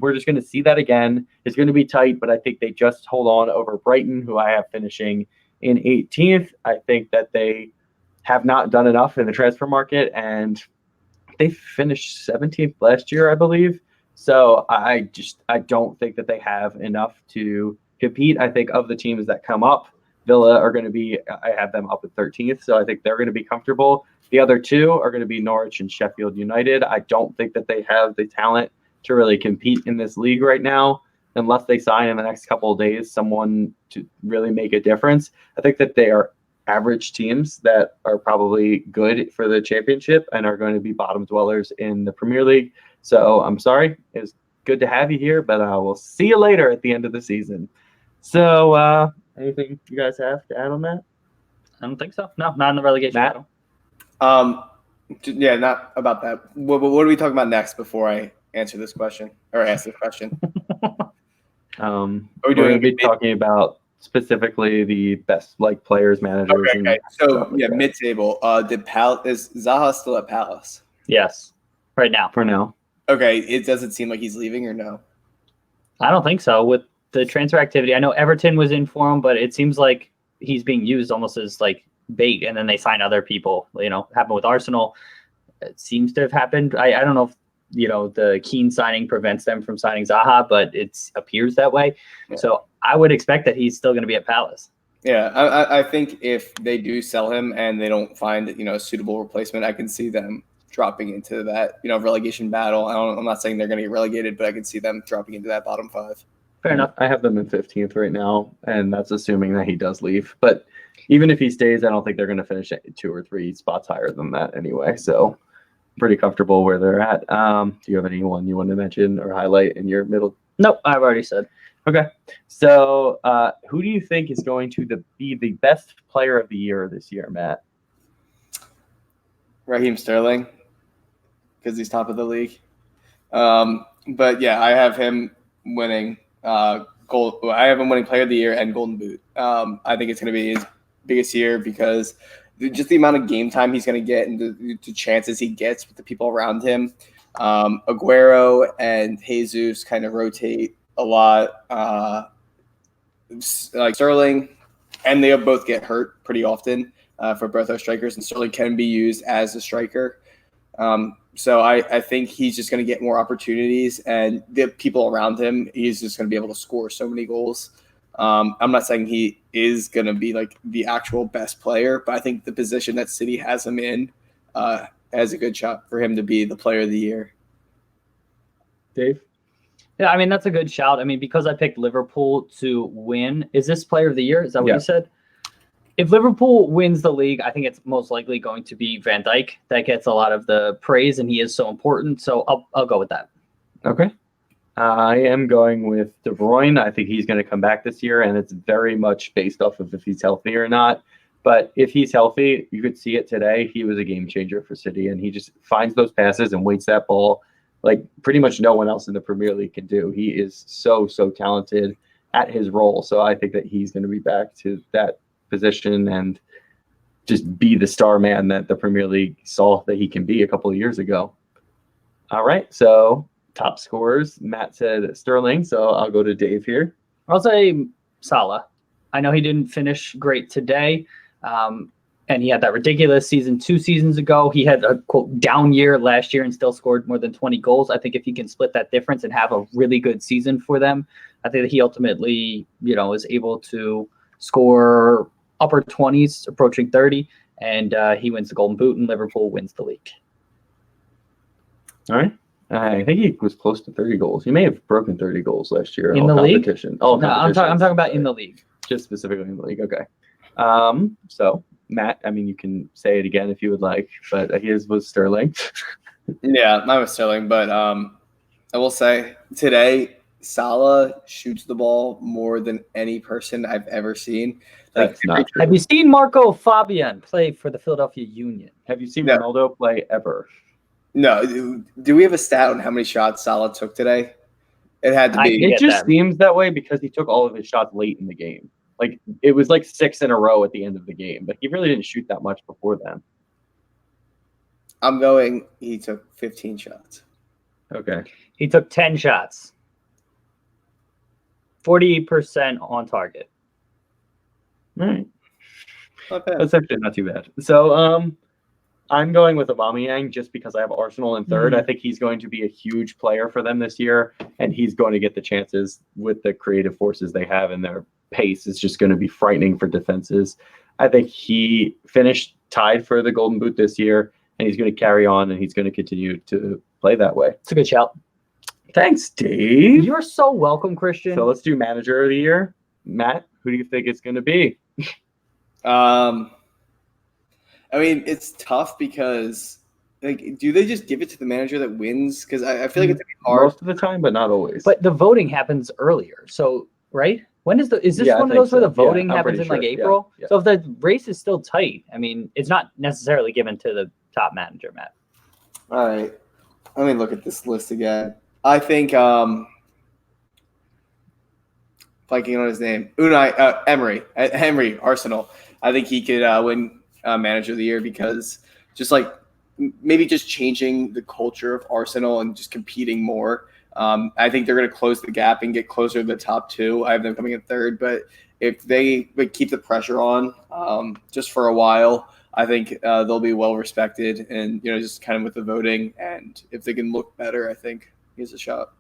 we're just going to see that again. It's going to be tight, but I think they just hold on over Brighton, who I have finishing in 18th. I think that they have not done enough in the transfer market, and they finished 17th last year, I believe. So I don't think that they have enough to compete. I think of the teams that come up, Villa are going to be, I have them up at 13th. So I think they're going to be comfortable. The other two are going to be Norwich and Sheffield United. I don't think that they have the talent to really compete in this league right now, unless they sign in the next couple of days someone to really make a difference. I think that they are average teams that are probably good for the championship and are going to be bottom dwellers in the Premier League. So I'm sorry. It's good to have you here, but I will see you later at the end of the season. So anything you guys have to add on that? I don't think so. No, not in the relegation battle. Yeah, not about that. What are we talking about next before I answer this question or ask this question? We're going to be talking about specifically the best players, managers. Okay. So yeah, mid-table. Is Zaha still at Palace? Yes, right now. For now. Okay. It doesn't seem like he's leaving, or no? I don't think so. With the transfer activity, I know Everton was in for him, but it seems like he's being used almost as bait, and then they sign other people. Happened with Arsenal. It seems to have happened. I don't know if the Keane signing prevents them from signing Zaha, but it appears that way. Yeah. So I would expect that he's still going to be at Palace. Yeah, I think if they do sell him and they don't find a suitable replacement, I can see them dropping into that relegation battle. I'm not saying they're going to get relegated, but I can see them dropping into that bottom 5. Fair enough. I have them in 15th right now, and that's assuming that he does leave. But even if he stays, I don't think they're going to finish 2 or 3 spots higher than that anyway. So pretty comfortable where they're at. Do you have anyone you want to mention or highlight in your middle? Nope, I've already said. Okay. So who do you think is going to be the best player of the year this year, Matt? Raheem Sterling, because he's top of the league. But yeah, I have him winning gold. I have him winning player of the year and Golden Boot. I think it's going to be his biggest year because just the amount of game time he's going to get and the chances he gets with the people around him. Aguero and Jesus kind of rotate a lot. Like Sterling, and they both get hurt pretty often for both our strikers, and Sterling can be used as a striker. So I think he's just going to get more opportunities, and the people around him, he's just going to be able to score so many goals. I'm not saying he is going to be the actual best player, but I think the position that City has him in has a good shot for him to be the player of the year. Dave? Yeah, I mean, that's a good shout. I mean, because I picked Liverpool to win. Is this player of the year? Is that what you said? If Liverpool wins the league, I think it's most likely going to be Van Dijk. That gets a lot of the praise, and he is so important. So I'll go with that. Okay. I am going with De Bruyne. I think he's going to come back this year, and it's very much based off of if he's healthy or not. But if he's healthy, you could see it today. He was a game changer for City, and he just finds those passes and waits that ball like pretty much no one else in the Premier League can do. He is so talented at his role. So I think that he's going to be back to that position and just be the star man that the Premier League saw that he can be a couple of years ago. All right. So top scorers, Matt said Sterling. So I'll go to Dave here. I'll say Salah. I know he didn't finish great today. And he had that ridiculous season 2 seasons ago. He had a, quote, down year last year and still scored more than 20 goals. I think if he can split that difference and have a really good season for them, I think that he ultimately, is able to score upper 20s, approaching 30, and he wins the Golden Boot, and Liverpool wins the league. All right. I think he was close to 30 goals. He may have broken 30 goals last year in the league. Oh, no, I'm talking about in the league. Just specifically in the league. Okay. So Matt, I mean, you can say it again if you would like, but his was Sterling. Yeah, mine was Sterling, but I will say today Salah shoots the ball more than any person I've ever seen. That's not true. Have you seen Marco Fabian play for the Philadelphia Union? Have you seen Ronaldo play ever? No. Do we have a stat on how many shots Salah took today? It had to be. It just seems that way because he took all of his shots late in the game. Like it was like 6 in a row at the end of the game, but he really didn't shoot that much before then. I'm going. He took 15 shots. Okay. He took 10 shots. 40% on target. All right. Not bad. That's actually not too bad. So I'm going with Aubameyang just because I have Arsenal in third. I think he's going to be a huge player for them this year, and he's going to get the chances with the creative forces they have, and their pace is just going to be frightening for defenses. I think he finished tied for the Golden Boot this year, and he's going to carry on, and he's going to continue to play that way. It's a good shout. Thanks, Dave. You're so welcome, Christian. So let's do manager of the year. Matt, who do you think it's going to be? I mean, it's tough because, like, do they just give it to the manager that wins? Because I feel like it's hard most of the time, but not always. But the voting happens earlier, so right? When is this one of those where the voting happens in like April? Yeah. So if the race is still tight, I mean, it's not necessarily given to the top manager, Matt. All right, let me look at this list again. I think blanking on his name, Emery, Arsenal. I think he could win manager of the year because just like maybe just changing the culture of Arsenal and just competing more. I think they're going to close the gap and get closer to the top two. I have them coming in third, but if they keep the pressure on just for a while, I think they'll be well respected and just kind of with the voting. And if they can look better, I think he's a shot.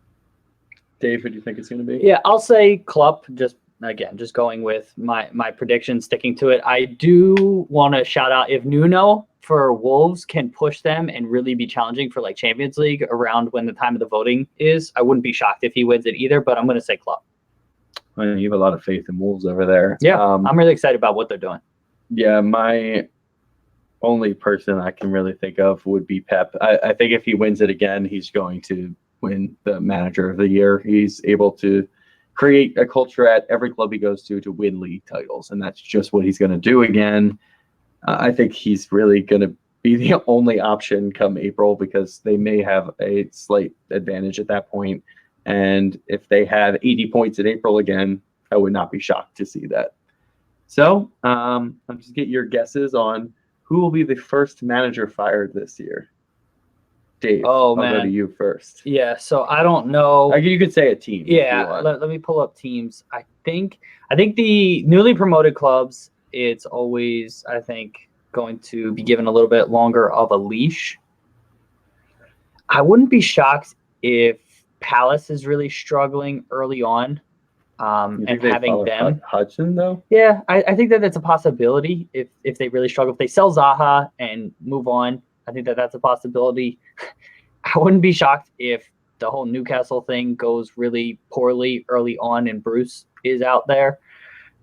Dave, what do you think it's going to be? Yeah, I'll say Klopp. Just going with my prediction, sticking to it. I do want to shout out if Nuno for Wolves can push them and really be challenging for like Champions League around when the time of the voting is. I wouldn't be shocked if he wins it either, but I'm going to say Klopp. Well, you have a lot of faith in Wolves over there. Yeah, I'm really excited about what they're doing. Yeah, my only person I can really think of would be Pep. I think if he wins it again, he's going to win the manager of the year. He's able to create a culture at every club he goes to win league titles, and that's just what he's going to do again. I think he's really going to be the only option come April because they may have a slight advantage at that point. And if they have 80 points in April again, I would not be shocked to see that. So I'll just get your guesses on who will be the first manager fired this year. Dave, I'll go to you first. Yeah, so I don't know. You could say a team. Yeah, let me pull up teams. I think the newly promoted clubs, it's always, I think, going to be given a little bit longer of a leash. I wouldn't be shocked if Palace is really struggling early on and having them. Hudson, though? Yeah, I think that's a possibility if they really struggle. If they sell Zaha and move on, I think that's a possibility. I wouldn't be shocked if the whole Newcastle thing goes really poorly early on and Bruce is out there.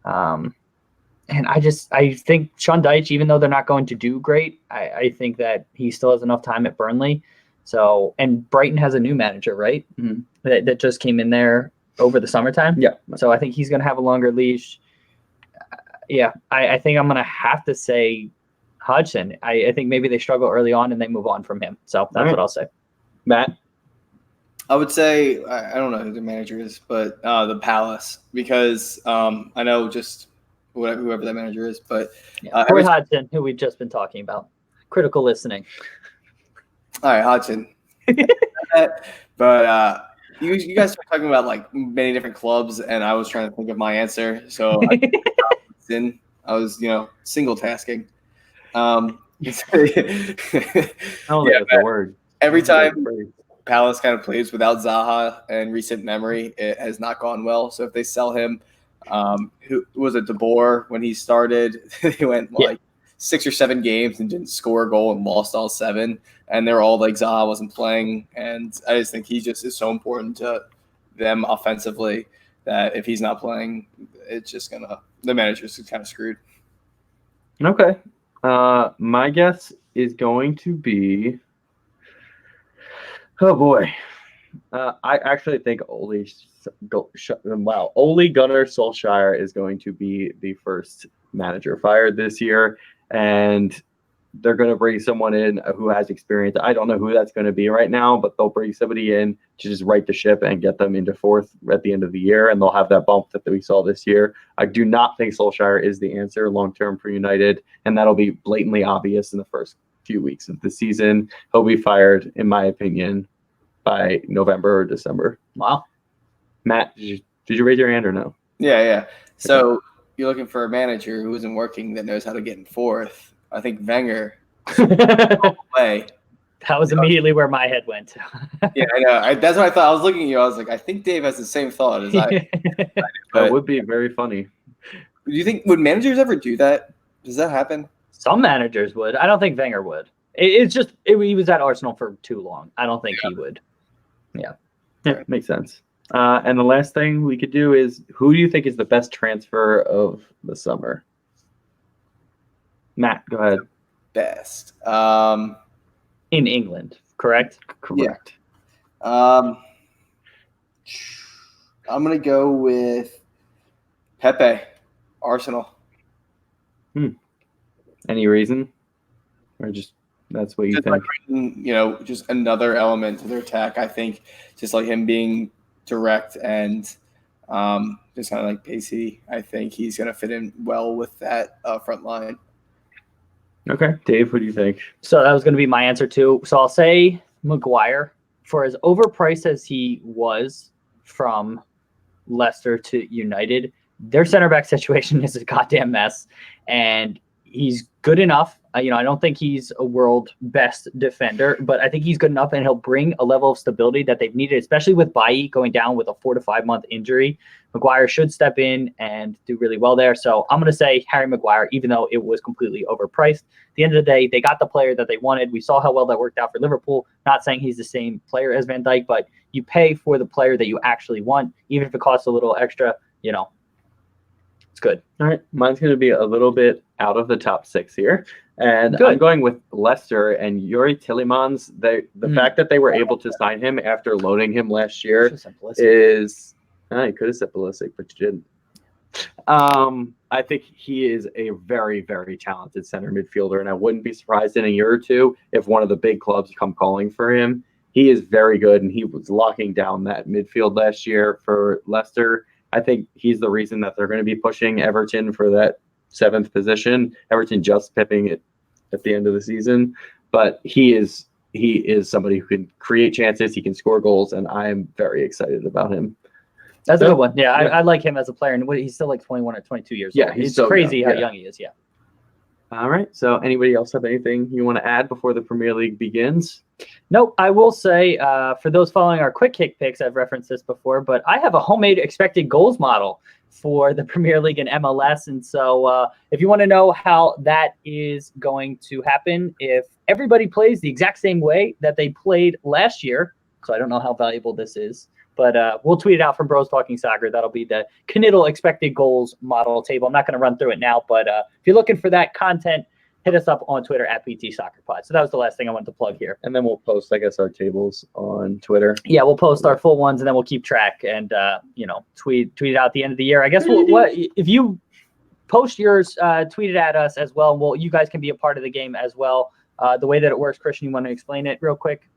And I think Sean Dyche, even though they're not going to do great, I think that he still has enough time at Burnley. So, and Brighton has a new manager, right? Mm-hmm. That just came in there over the summertime. Yeah. So I think he's going to have a longer leash. I think I'm going to have to say Hodgson. I think maybe they struggle early on and they move on from him. So that's what I'll say. Matt? I would say, I don't know who the manager is, but the Palace, because I know just whoever that manager is. But Roy Hodgson, who we've just been talking about. Critical listening. All right, Hodgson. But you guys are talking about like many different clubs, and I was trying to think of my answer. So I was single tasking. I don't think that's a word. Every time Palace kind of plays without Zaha and recent memory, it has not gone well. So if they sell him, who was it, De Boer, when he started, he went like 6 or 7 games and didn't score a goal and lost all 7. And they're all like Zaha wasn't playing. And I just think he just is so important to them offensively that if he's not playing, it's just the manager's kind of screwed. Okay. My guess is going to be, oh boy. I actually think Ole Gunnar Solskjaer is going to be the first manager fired this year. And they're going to bring someone in who has experience. I don't know who that's going to be right now, but they'll bring somebody in to just right the ship and get them into fourth at the end of the year, and they'll have that bump that we saw this year. I do not think Solskjaer is the answer long-term for United, and that'll be blatantly obvious in the first few weeks of the season. He'll be fired, in my opinion, by November or December. Wow. Matt, did you raise your hand or no? Yeah. So you're looking for a manager who isn't working that knows how to get in fourth. I think Wenger way. That was immediately where my head went. Yeah, I know. That's what I thought. I was looking at you. I was like, I think Dave has the same thought as I. That would be very funny. Do you think would managers ever do that? Does that happen? Some managers would. I don't think Wenger would. He was at Arsenal for too long. I don't think he would. Yeah, makes sense. And the last thing we could do is, who do you think is the best transfer of the summer? Matt, go ahead. Best. In England, correct? Correct. Yeah. I'm gonna go with Pepe, Arsenal. Any reason? Or just that's what you think? Like, just another element to their attack. I think just like him being direct and just kind of like pacey. I think he's going to fit in well with that front line. Okay. Dave, what do you think? So that was going to be my answer too. So I'll say Maguire. For as overpriced as he was from Leicester to United, their center back situation is a goddamn mess, and he's good enough. I don't think he's a world best defender, but I think he's good enough, and he'll bring a level of stability that they've needed, especially with Bailly going down with a 4 to 5 month injury. Maguire should step in and do really well there. So I'm going to say Harry Maguire, even though it was completely overpriced. At the end of the day, they got the player that they wanted. We saw how well that worked out for Liverpool. Not saying he's the same player as Van Dijk, but you pay for the player that you actually want, even if it costs a little extra, it's good. All right. Mine's going to be a little bit out of the top 6 here. And Good. I'm going with Leicester and Yuri Tillemans. The fact that they were able to sign him after loaning him last year is you could have said Pulisic, but you didn't. I think he is a very, very talented center midfielder, and I wouldn't be surprised in a year or two if one of the big clubs come calling for him. He is very good, and he was locking down that midfield last year for Leicester. I think he's the reason that they're going to be pushing Everton for that 7th position. Everton just pipping it at the end of the season, but he is somebody who can create chances. He can score goals, and I am very excited about him. That's a good one. Yeah, I like him as a player, and he's still like 21 or 22 years old. He's it's so crazy young. how young he is. Yeah. All right. So anybody else have anything you want to add before the Premier League begins? Nope. I will say for those following our quick kick picks, I've referenced this before, but I have a homemade expected goals model for the Premier League and MLS. And so if you want to know how that is going to happen, if everybody plays the exact same way that they played last year, so I don't know how valuable this is, but we'll tweet it out from Bros Talking Soccer. That'll be the Kniddle expected goals model table. I'm not going to run through it now, but if you're looking for that content, hit us up on Twitter at PT Soccer Pod. So that was the last thing I wanted to plug here. And then we'll post, I guess, our tables on Twitter. Yeah, we'll post our full ones, and then we'll keep track and tweet it out at the end of the year. I guess what if you post yours, tweet it at us as well. Well, you guys can be a part of the game as well. The way that it works, Christian, you want to explain it real quick?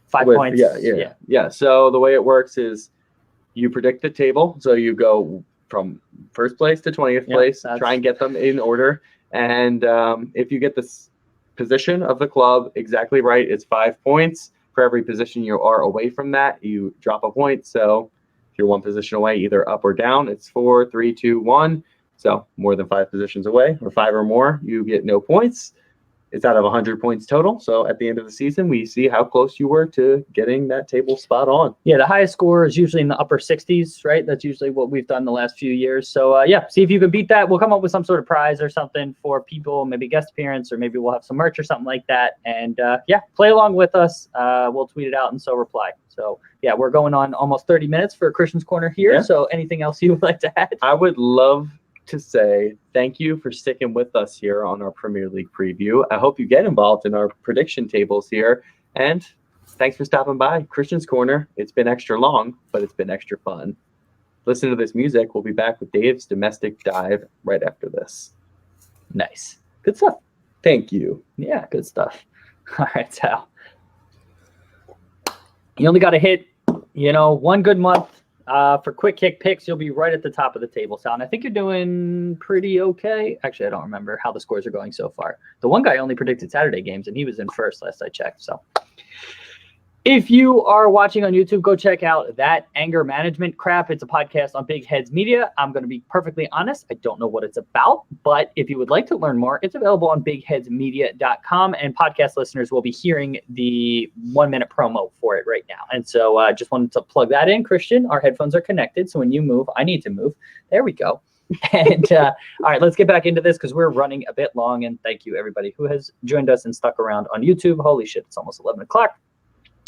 5 points. Yeah. So the way it works is you predict the table. So you go from first place to 20th place, try and get them in order. And if you get this position of the club exactly right, it's 5 points. For every position you are away from that, you drop a point. So if you're one position away, either up or down, it's 4, 3, 2, 1. So more than 5 positions away, or 5 or more, you get no points. It's out of 100 points total. So at the end of the season, we see how close you were to getting that table spot on. Yeah, the highest score is usually in the upper 60s, right? That's usually what we've done the last few years. So, see if you can beat that. We'll come up with some sort of prize or something for people, maybe guest appearance, or maybe we'll have some merch or something like that. And, play along with us. We'll tweet it out and so reply. So, we're going on almost 30 minutes for Christian's Corner here. Yeah. So anything else you would like to add? I would love to say thank you for sticking with us here on our Premier League preview. I hope you get involved in our prediction tables here, and thanks for stopping by Christian's Corner. It's been extra long, but it's been extra fun. Listen to this music. We'll be back with Dave's domestic dive right after this. Nice. Good stuff. Thank you. Yeah, good stuff. All right, Sal. You only got to hit, one good month for quick kick picks. You'll be right at the top of the table, Sal. And I think you're doing pretty okay. Actually, I don't remember how the scores are going so far. The one guy only predicted Saturday games, and he was in first last I checked. So if you are watching on YouTube, go check out That Anger Management Crap. It's a podcast on Big Heads Media. I'm going to be perfectly honest. I don't know what it's about, but if you would like to learn more, it's available on bigheadsmedia.com, and podcast listeners will be hearing the 1-minute promo for it right now. And so I just wanted to plug that in. Christian, our headphones are connected, so when you move, I need to move. There we go. And all right, let's get back into this because we're running a bit long, and thank you, everybody who has joined us and stuck around on YouTube. Holy shit, it's almost 11 o'clock.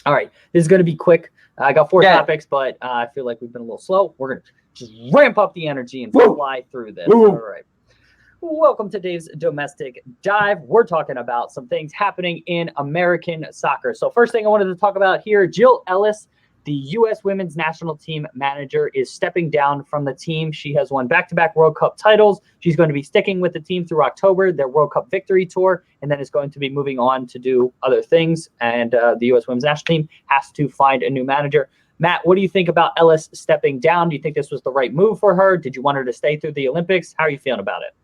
All right, this is going to be quick. I got 4 topics, but I feel like we've been a little slow. We're going to just ramp up the energy and fly through this. All right. Welcome to Dave's Domestic Dive. We're talking about some things happening in American soccer. So first thing I wanted to talk about here, Jill Ellis, the U.S. Women's National Team manager, is stepping down from the team. She has won back-to-back World Cup titles. She's going to be sticking with the team through October, their World Cup victory tour, and then is going to be moving on to do other things. And the U.S. Women's National Team has to find a new manager. Matt, what do you think about Ellis stepping down? Do you think this was the right move for her? Did you want her to stay through the Olympics? How are you feeling about it?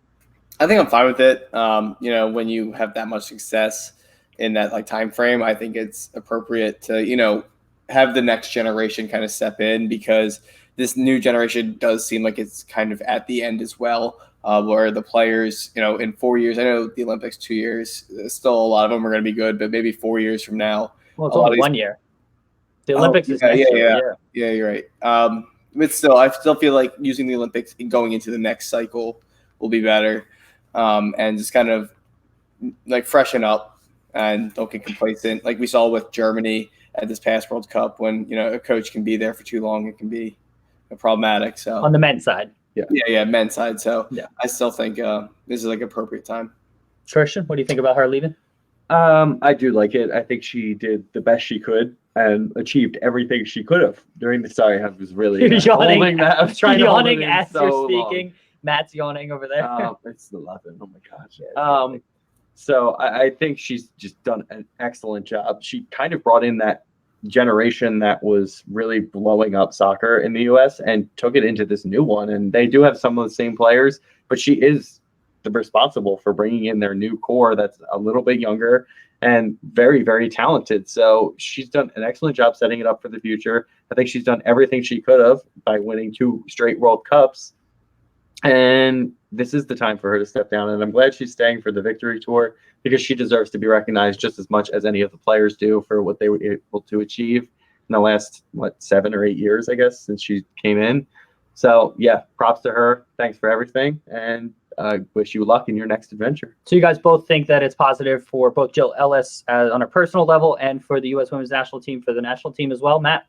I think I'm fine with it. When you have that much success in that time frame, I think it's appropriate to, have the next generation kind of step in, because this new generation does seem like it's kind of at the end as well, where the players, in 4 years, I know the Olympics 2 years, still a lot of them are going to be good, but maybe 4 years from now. Well, it's only 1 year. The Olympics is next year. Yeah, you're right. But still, I still feel like using the Olympics and going into the next cycle will be better, and just kind of freshen up and don't get complacent. Like we saw with Germany at this past World Cup, when a coach can be there for too long, it can be problematic. So on the men's side, men's side. So I still think this is appropriate time. Christian, what do you think about her leaving? I do like it. I think she did the best she could and achieved everything she could have during the. Sorry, I was really yawning. I was trying to hold it in as so you're speaking. Long. Matt's yawning over there. It's 11. Oh my gosh. So I think she's just done an excellent job. She kind of brought in that generation that was really blowing up soccer in the U.S. and took it into this new one. And they do have some of the same players, but she is responsible for bringing in their new core that's a little bit younger and very, very talented. So she's done an excellent job setting it up for the future. I think she's done everything she could have by winning 2 straight World Cups. And this is the time for her to step down. And I'm glad she's staying for the victory tour, because she deserves to be recognized just as much as any of the players do for what they were able to achieve in the last, 7 or 8 years, I guess, since she came in. So, yeah, props to her. Thanks for everything. And wish you luck in your next adventure. So you guys both think that it's positive for both Jill Ellis on a personal level and for the U.S. Women's National Team, for the national team as well, Matt?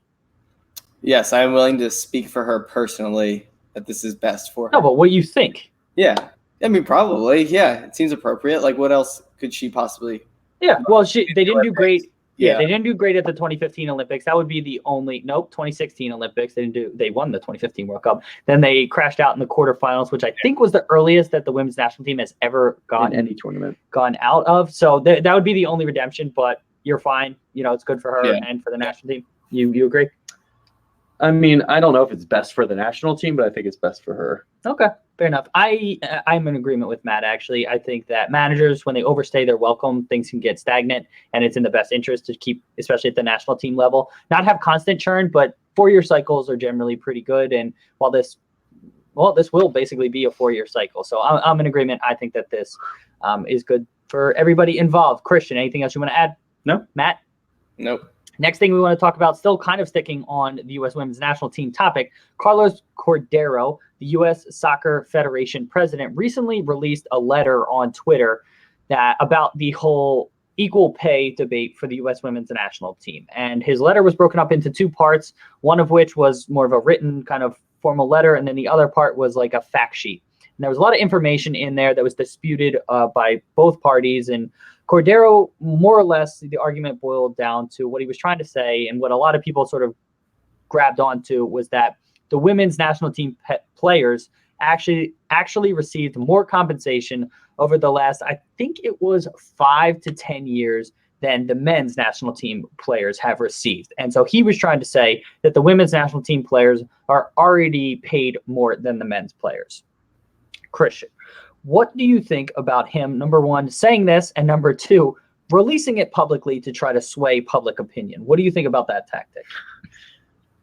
Yes, I am willing to speak for her personally, that this is best for her. No, but what do you think? Yeah. I mean, probably. Yeah, it seems appropriate. What else could she possibly? Yeah, well, they didn't do great. Yeah, they didn't do great at the 2015 Olympics. That would be the only. Nope, 2016 Olympics. They won the 2015 World Cup. Then they crashed out in the quarterfinals, which I think was the earliest that the women's national team has ever gone in any tournament gone out of. So that would be the only redemption. But you're fine. It's good for her and for the national team. You agree? I mean, I don't know if it's best for the national team, but I think it's best for her. Okay, fair enough. I'm in agreement with Matt, actually. I think that managers, when they overstay their welcome, things can get stagnant, and it's in the best interest to keep, especially at the national team level, not have constant churn, but 4-year cycles are generally pretty good. And while this will basically be a 4-year cycle. So I'm in agreement. I think that this is good for everybody involved. Christian, anything else you want to add? No. Matt? Nope. Next thing we want to talk about, still kind of sticking on the U.S. Women's National Team topic, Carlos Cordeiro, the U.S. Soccer Federation president, recently released a letter on Twitter about the whole equal pay debate for the U.S. Women's National Team. And his letter was broken up into 2 parts, one of which was more of a written kind of formal letter, and then the other part was like a fact sheet. And there was a lot of information in there that was disputed by both parties. And Cordeiro, more or less, the argument boiled down to what he was trying to say, and what a lot of people sort of grabbed onto was that the women's national team players actually received more compensation over the last, I think it was 5 to 10 years than the men's national team players have received. And so he was trying to say that the women's national team players are already paid more than the men's players. Christian, what do you think about him, number one, saying this, and number two, releasing it publicly to try to sway public opinion? What do you think about that tactic?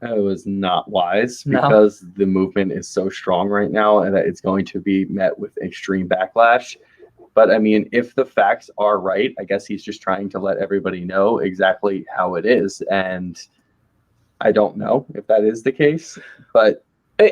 It was not wise because the movement is so strong right now and that it's going to be met with extreme backlash. But I mean, if the facts are right, I guess he's just trying to let everybody know exactly how it is. And I don't know if that is the case, but I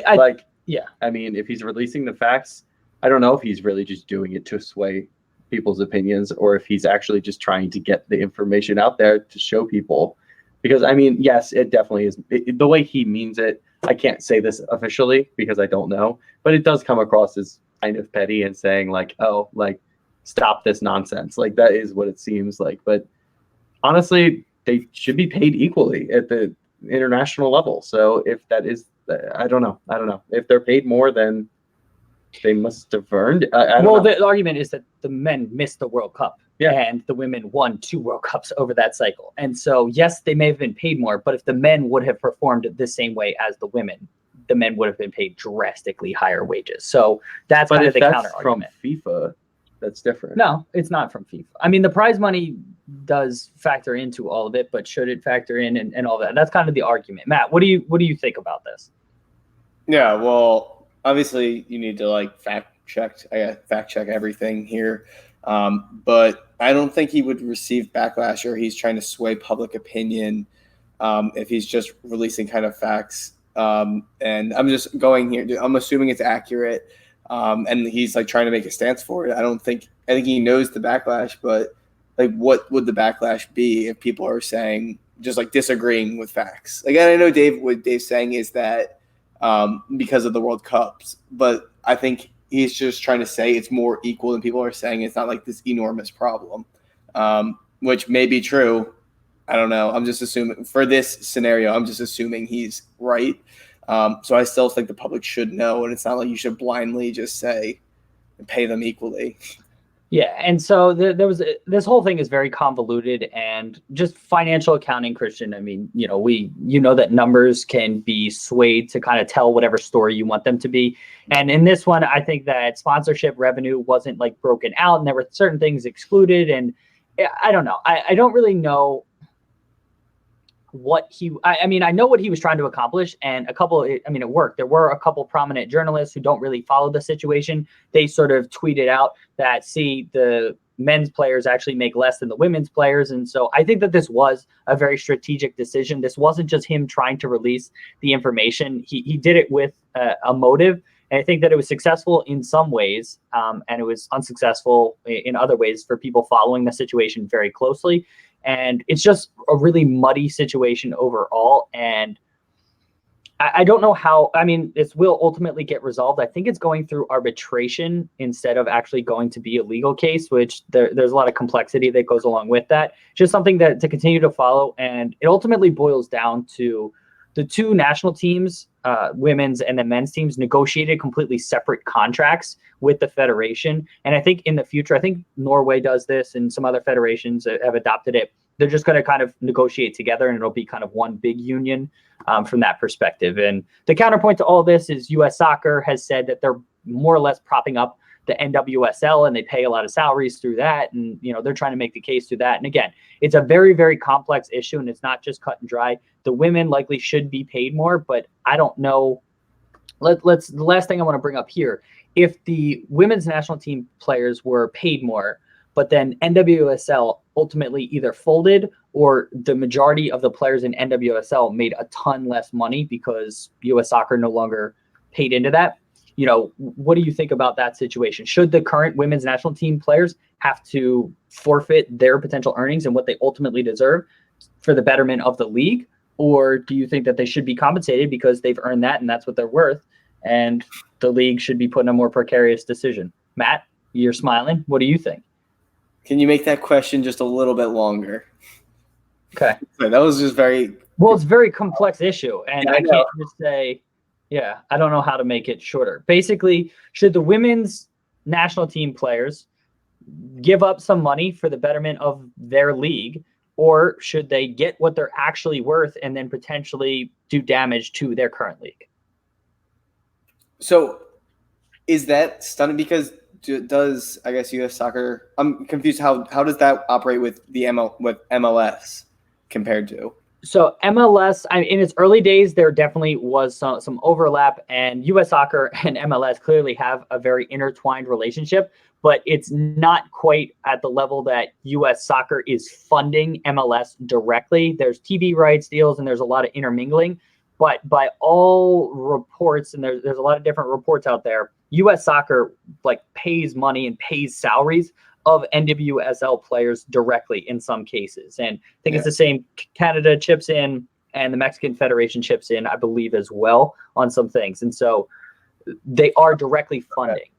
mean, if he's releasing the facts, I don't know if he's really just doing it to sway people's opinions or if he's actually just trying to get the information out there to show people. Because, I mean, yes, it definitely is. The way he means it, I can't say this officially because I don't know, but it does come across as kind of petty and saying like, oh, like, stop this nonsense. Like, that is what it seems like. But honestly, they should be paid equally at the international level. So if that is, I don't know. If they're paid more, then they must have earned. The argument is that the men missed the World Cup. Yeah. And the women won 2 World Cups over that cycle. And so, yes, they may have been paid more, but if the men would have performed the same way as the men would have been paid drastically higher wages. So that's kind of the counter argument. From FIFA, that's different. No, it's not from FIFA. I mean, the prize money does factor into all of it, but should it factor in and all that? That's kind of the argument. Matt, what do you think about this? Yeah, well, obviously you need to like fact check everything here. But I don't think he would receive backlash or he's trying to sway public opinion if he's just releasing kind of facts. And I'm just going here. I'm assuming it's accurate. And he's like trying to make a stance for it. I think he knows the backlash, but like what would the backlash be if people are saying just like disagreeing with facts? Like, and I know what Dave's saying is that because of the World Cups, but I think he's just trying to say it's more equal than people are saying. It's not like this enormous problem, which may be true. I don't know. I'm just assuming for this scenario, I'm just assuming he's right. So I still think the public should know, and it's not like you should blindly just say pay them equally. Yeah, and so this whole thing is very convoluted and just financial accounting, Christian. I mean, you know that numbers can be swayed to kind of tell whatever story you want them to be. And in this one, I think that sponsorship revenue wasn't like broken out and there were certain things excluded. And I don't know. I don't really know what I know what he was trying to accomplish, and it worked. There were a couple prominent journalists who don't really follow the situation. They sort of tweeted out that, see, the men's players actually make less than the women's players. And so I think that this was a very strategic decision. This wasn't just him trying to release the information. He did it with a motive. And I think that it was successful in some ways, and it was unsuccessful in other ways for people following the situation very closely. And it's just a really muddy situation overall. And I don't know how, this will ultimately get resolved. I think it's going through arbitration instead of actually going to be a legal case, which there's a lot of complexity that goes along with that. Just something to continue to follow. And it ultimately boils down to the 2 national teams, women's and the men's teams, negotiated completely separate contracts with the federation. And I think in the future, I think Norway does this and some other federations have adopted it. They're just going to kind of negotiate together and it'll be kind of one big union from that perspective. And the counterpoint to all this is US Soccer has said that they're more or less propping up the NWSL and they pay a lot of salaries through that. And, they're trying to make the case through that. And again, it's a very, very complex issue and it's not just cut and dry. The women likely should be paid more, but I don't know. The last thing I want to bring up here, if the women's national team players were paid more, but then NWSL ultimately either folded or the majority of the players in NWSL made a ton less money because US Soccer no longer paid into that. What do you think about that situation? Should the current women's national team players have to forfeit their potential earnings and what they ultimately deserve for the betterment of the league? Or do you think that they should be compensated because they've earned that and that's what they're worth, and the league should be put in a more precarious decision? Matt, you're smiling. What do you think? Can you make that question just a little bit longer? Okay. That was just very... Well, it's a very complex issue, and I can't just say... Yeah, I don't know how to make it shorter. Basically, should the women's national team players give up some money for the betterment of their league, or should they get what they're actually worth and then potentially do damage to their current league? So is that stunning? Because does, I guess, U.S. soccer, I'm confused. How does that operate with with MLS compared to? So MLS, in its early days, there definitely was some overlap, and U.S. soccer and MLS clearly have a very intertwined relationship, but it's not quite at the level that U.S. soccer is funding MLS directly. There's TV rights deals, and there's a lot of intermingling. But by all reports, and there's a lot of different reports out there, U.S. soccer pays money and pays salaries of NWSL players directly in some cases. And I think it's the same. Canada chips in and the Mexican Federation chips in, I believe, as well on some things. And so they are directly funding. Okay.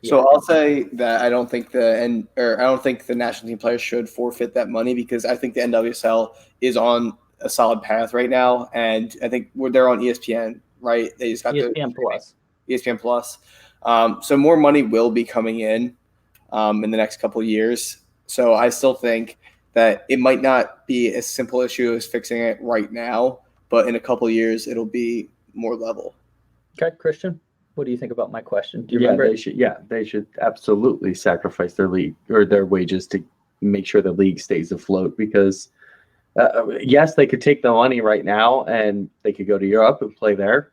So I'll say that I don't think the national team players should forfeit that money, because I think the NWSL is on a solid path right now, and I think they're on ESPN, right? They just got ESPN Plus. ESPN Plus. So more money will be coming in the next couple of years. So I still think that it might not be as simple issue as fixing it right now, but in a couple of years it'll be more level. Okay, Christian, what do you think about my question? Do you remember? They should absolutely sacrifice their league or their wages to make sure the league stays afloat, because yes, they could take the money right now and they could go to Europe and play there.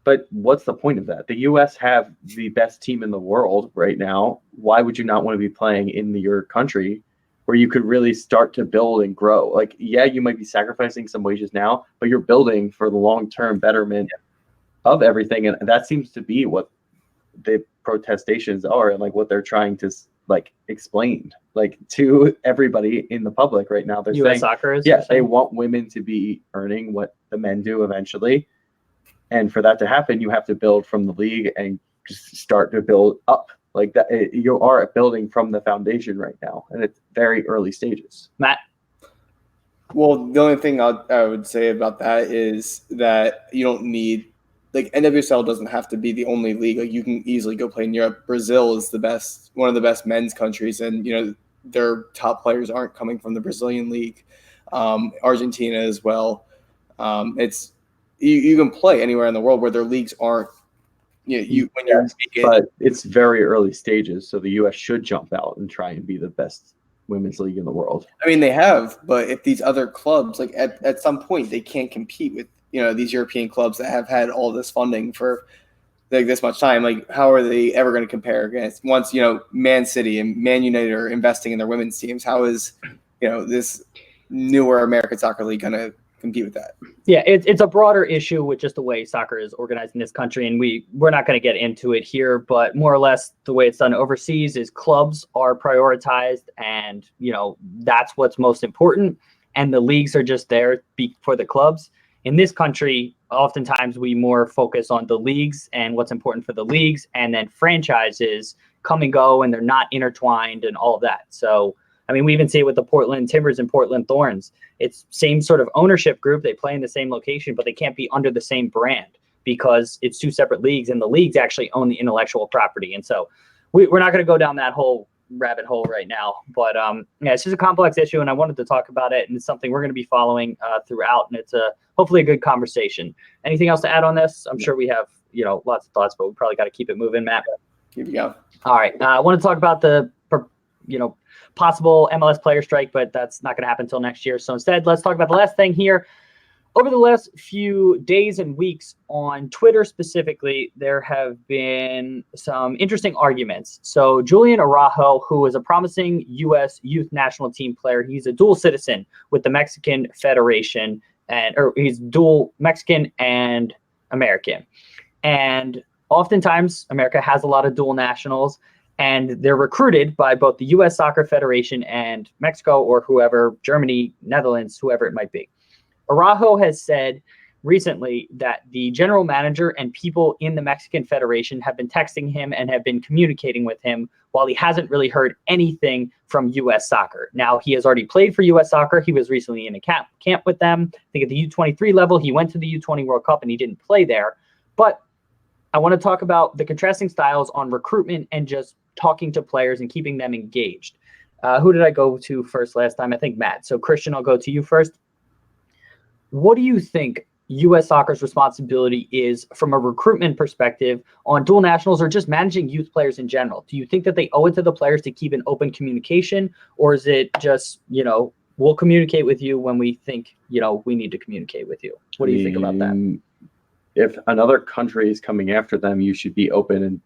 But what's the point of that? The U.S. have the best team in the world right now. Why would you not want to be playing in your country where you could really start to build and grow? You might be sacrificing some wages now, but you're building for the long-term betterment of everything. And that seems to be what the protestations are, and what they're trying to explain to everybody in the public right now. They're U.S. saying, soccer is? Yeah, they want women to be earning what the men do eventually. And for that to happen, you have to build from the league and just start to build up like that. You are building from the foundation right now, and it's very early stages. Matt? Well, the only thing I would say about that is that you don't need, NWSL doesn't have to be the only league. You can easily go play in Europe. Brazil is one of the best men's countries, and their top players aren't coming from the Brazilian league. Argentina as well. You can play anywhere in the world where their leagues aren't. But it's very early stages, so the U.S. should jump out and try and be the best women's league in the world. I mean, they have, but if these other clubs, at some point, they can't compete with these European clubs that have had all this funding for this much time, how are they ever going to compare against once Man City and Man United are investing in their women's teams? How is this newer American Soccer League going to compete with that? Yeah, it's a broader issue with just the way soccer is organized in this country, and we're not going to get into it here, but more or less the way it's done overseas is clubs are prioritized, and that's what's most important, and the leagues are just there for the clubs. In this country, oftentimes we more focus on the leagues and what's important for the leagues, and then franchises come and go, and they're not intertwined and all of that. So we even see it with the Portland Timbers and Portland Thorns. It's same sort of ownership group. They play in the same location, but they can't be under the same brand because it's two separate leagues, and the leagues actually own the intellectual property. And so we're not going to go down that whole rabbit hole right now. But it's just a complex issue, and I wanted to talk about it, and it's something we're going to be following throughout, and it's hopefully a good conversation. Anything else to add on this? I'm sure we have lots of thoughts, but we probably got to keep it moving, Matt. Keep it going. All right. I want to talk about the possible MLS player strike, but that's not going to happen until next year. So instead, let's talk about the last thing here. Over the last few days and weeks on Twitter specifically, there have been some interesting arguments. So Julian Araujo, who is a promising U.S. youth national team player, he's a dual citizen with the Mexican Federation, or he's dual Mexican and American. And oftentimes, America has a lot of dual nationals, and they're recruited by both the U.S. Soccer Federation and Mexico, or whoever, Germany, Netherlands, whoever it might be. Araujo has said recently that the general manager and people in the Mexican Federation have been texting him and have been communicating with him while he hasn't really heard anything from U.S. Soccer. Now, he has already played for U.S. Soccer. He was recently in a camp with them. I think at the U23 level, he went to the U20 World Cup and he didn't play there. But I want to talk about the contrasting styles on recruitment and just talking to players and keeping them engaged. Who did I go to first last time? I think Matt. So Christian, I'll go to you first. What do you think U.S. soccer's responsibility is from a recruitment perspective on dual nationals or just managing youth players in general? Do you think that they owe it to the players to keep an open communication, or is it just, we'll communicate with you when we think, we need to communicate with you? What do you think about that? If another country is coming after them, you should be open and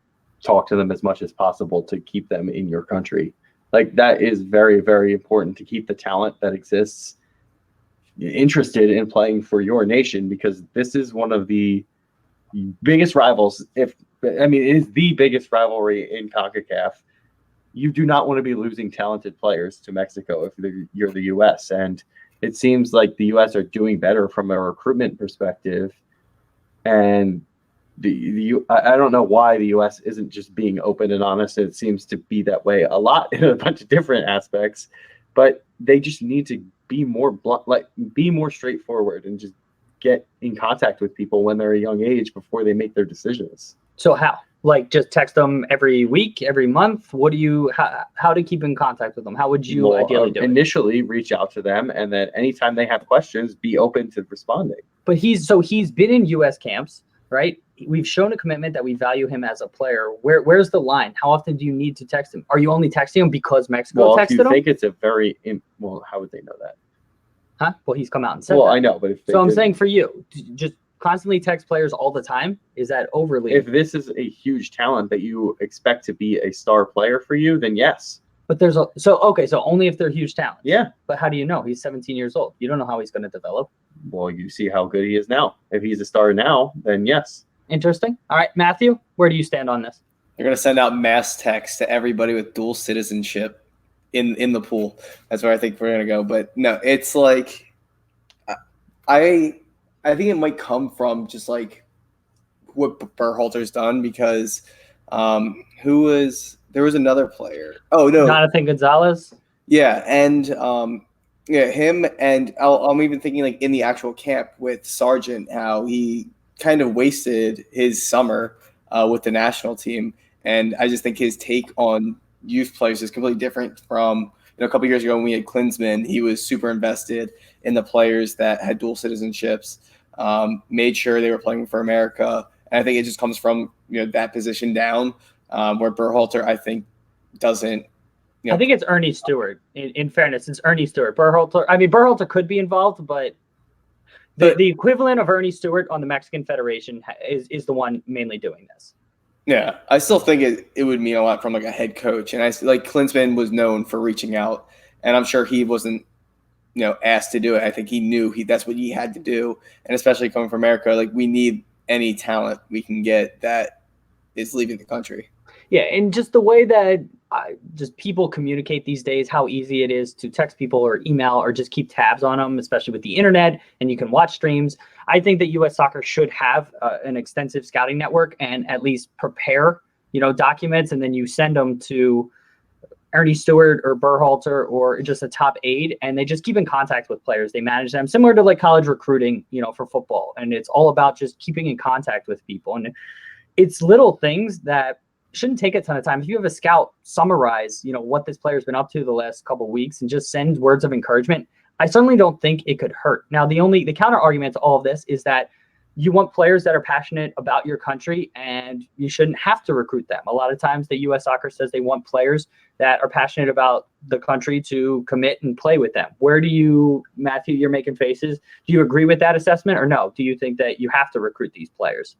talk to them as much as possible to keep them in your country. Like, that is very, very important to keep the talent that exists interested in playing for your nation, because this is one of the biggest rivals. It is the biggest rivalry in CONCACAF. You do not want to be losing talented players to Mexico if you're the U.S. And it seems like the U.S. are doing better from a recruitment perspective. And I don't know why the U.S. isn't just being open and honest. It seems to be that way a lot in a bunch of different aspects, but they just need to be more blunt, be more straightforward, and just get in contact with people when they're a young age before they make their decisions. So how? Like, just text them every week, every month? How to keep in contact with them? How would you ideally do it? Initially, reach out to them, and then anytime they have questions, be open to responding. But he's been in U.S. camps, right? We've shown a commitment that we value him as a player. Where's the line? How often do you need to text him? Are you only texting him because Mexico texted him? Well, if you think it's how would they know that? Huh? Well, he's come out and said that. Well, I know, but I'm saying for you, just constantly text players all the time, is that overly? If this is a huge talent that you expect to be a star player for you, then yes. But so only if they're huge talent. Yeah. But how do you know? He's 17 years old. You don't know how he's going to develop. Well, you see how good he is now. If he's a star now, then yes. Interesting. All right, Matthew, where do you stand on this? They're going to send out mass texts to everybody with dual citizenship in the pool. That's where I think we're going to go. But no, it's like I think it might come from just like what Berhalter's done, because there was another player. Oh no, Jonathan Gonzalez. Yeah, and him, and I'm even thinking like in the actual camp with Sargent, how he kind of wasted his summer with the national team, and I just think his take on youth players is completely different from a couple years ago when we had Klinsmann. He was super invested in the players that had dual citizenships, made sure they were playing for America, and I think it just comes from that position down, where Berhalter I think doesn't. I think it's Ernie Stewart. In fairness, it's Ernie Stewart. Berhalter could be involved, but the equivalent of Ernie Stewart on the Mexican Federation is the one mainly doing this. Yeah, I still think it would mean a lot from like a head coach, and Klinsmann was known for reaching out, and I'm sure he wasn't asked to do it. I think he knew that's what he had to do, and especially coming from America, like we need any talent we can get that is leaving the country. Yeah, and just the way that just people communicate these days, how easy it is to text people or email or just keep tabs on them, especially with the internet, and you can watch streams. I think that U.S. Soccer should have an extensive scouting network and at least prepare, documents, and then you send them to Ernie Stewart or Berhalter or just a top aide, and they just keep in contact with players. They manage them similar to like college recruiting, for football. And it's all about just keeping in contact with people. And it's little things that shouldn't take a ton of time. If you have a scout summarize, what this player's been up to the last couple of weeks and just send words of encouragement, I certainly don't think it could hurt. Now, the counter argument to all of this is that you want players that are passionate about your country, and you shouldn't have to recruit them. A lot of times the U.S. Soccer says they want players that are passionate about the country to commit and play with them. Where do you, Matthew, you're making faces, do you agree with that assessment, or no? Do you think that you have to recruit these players?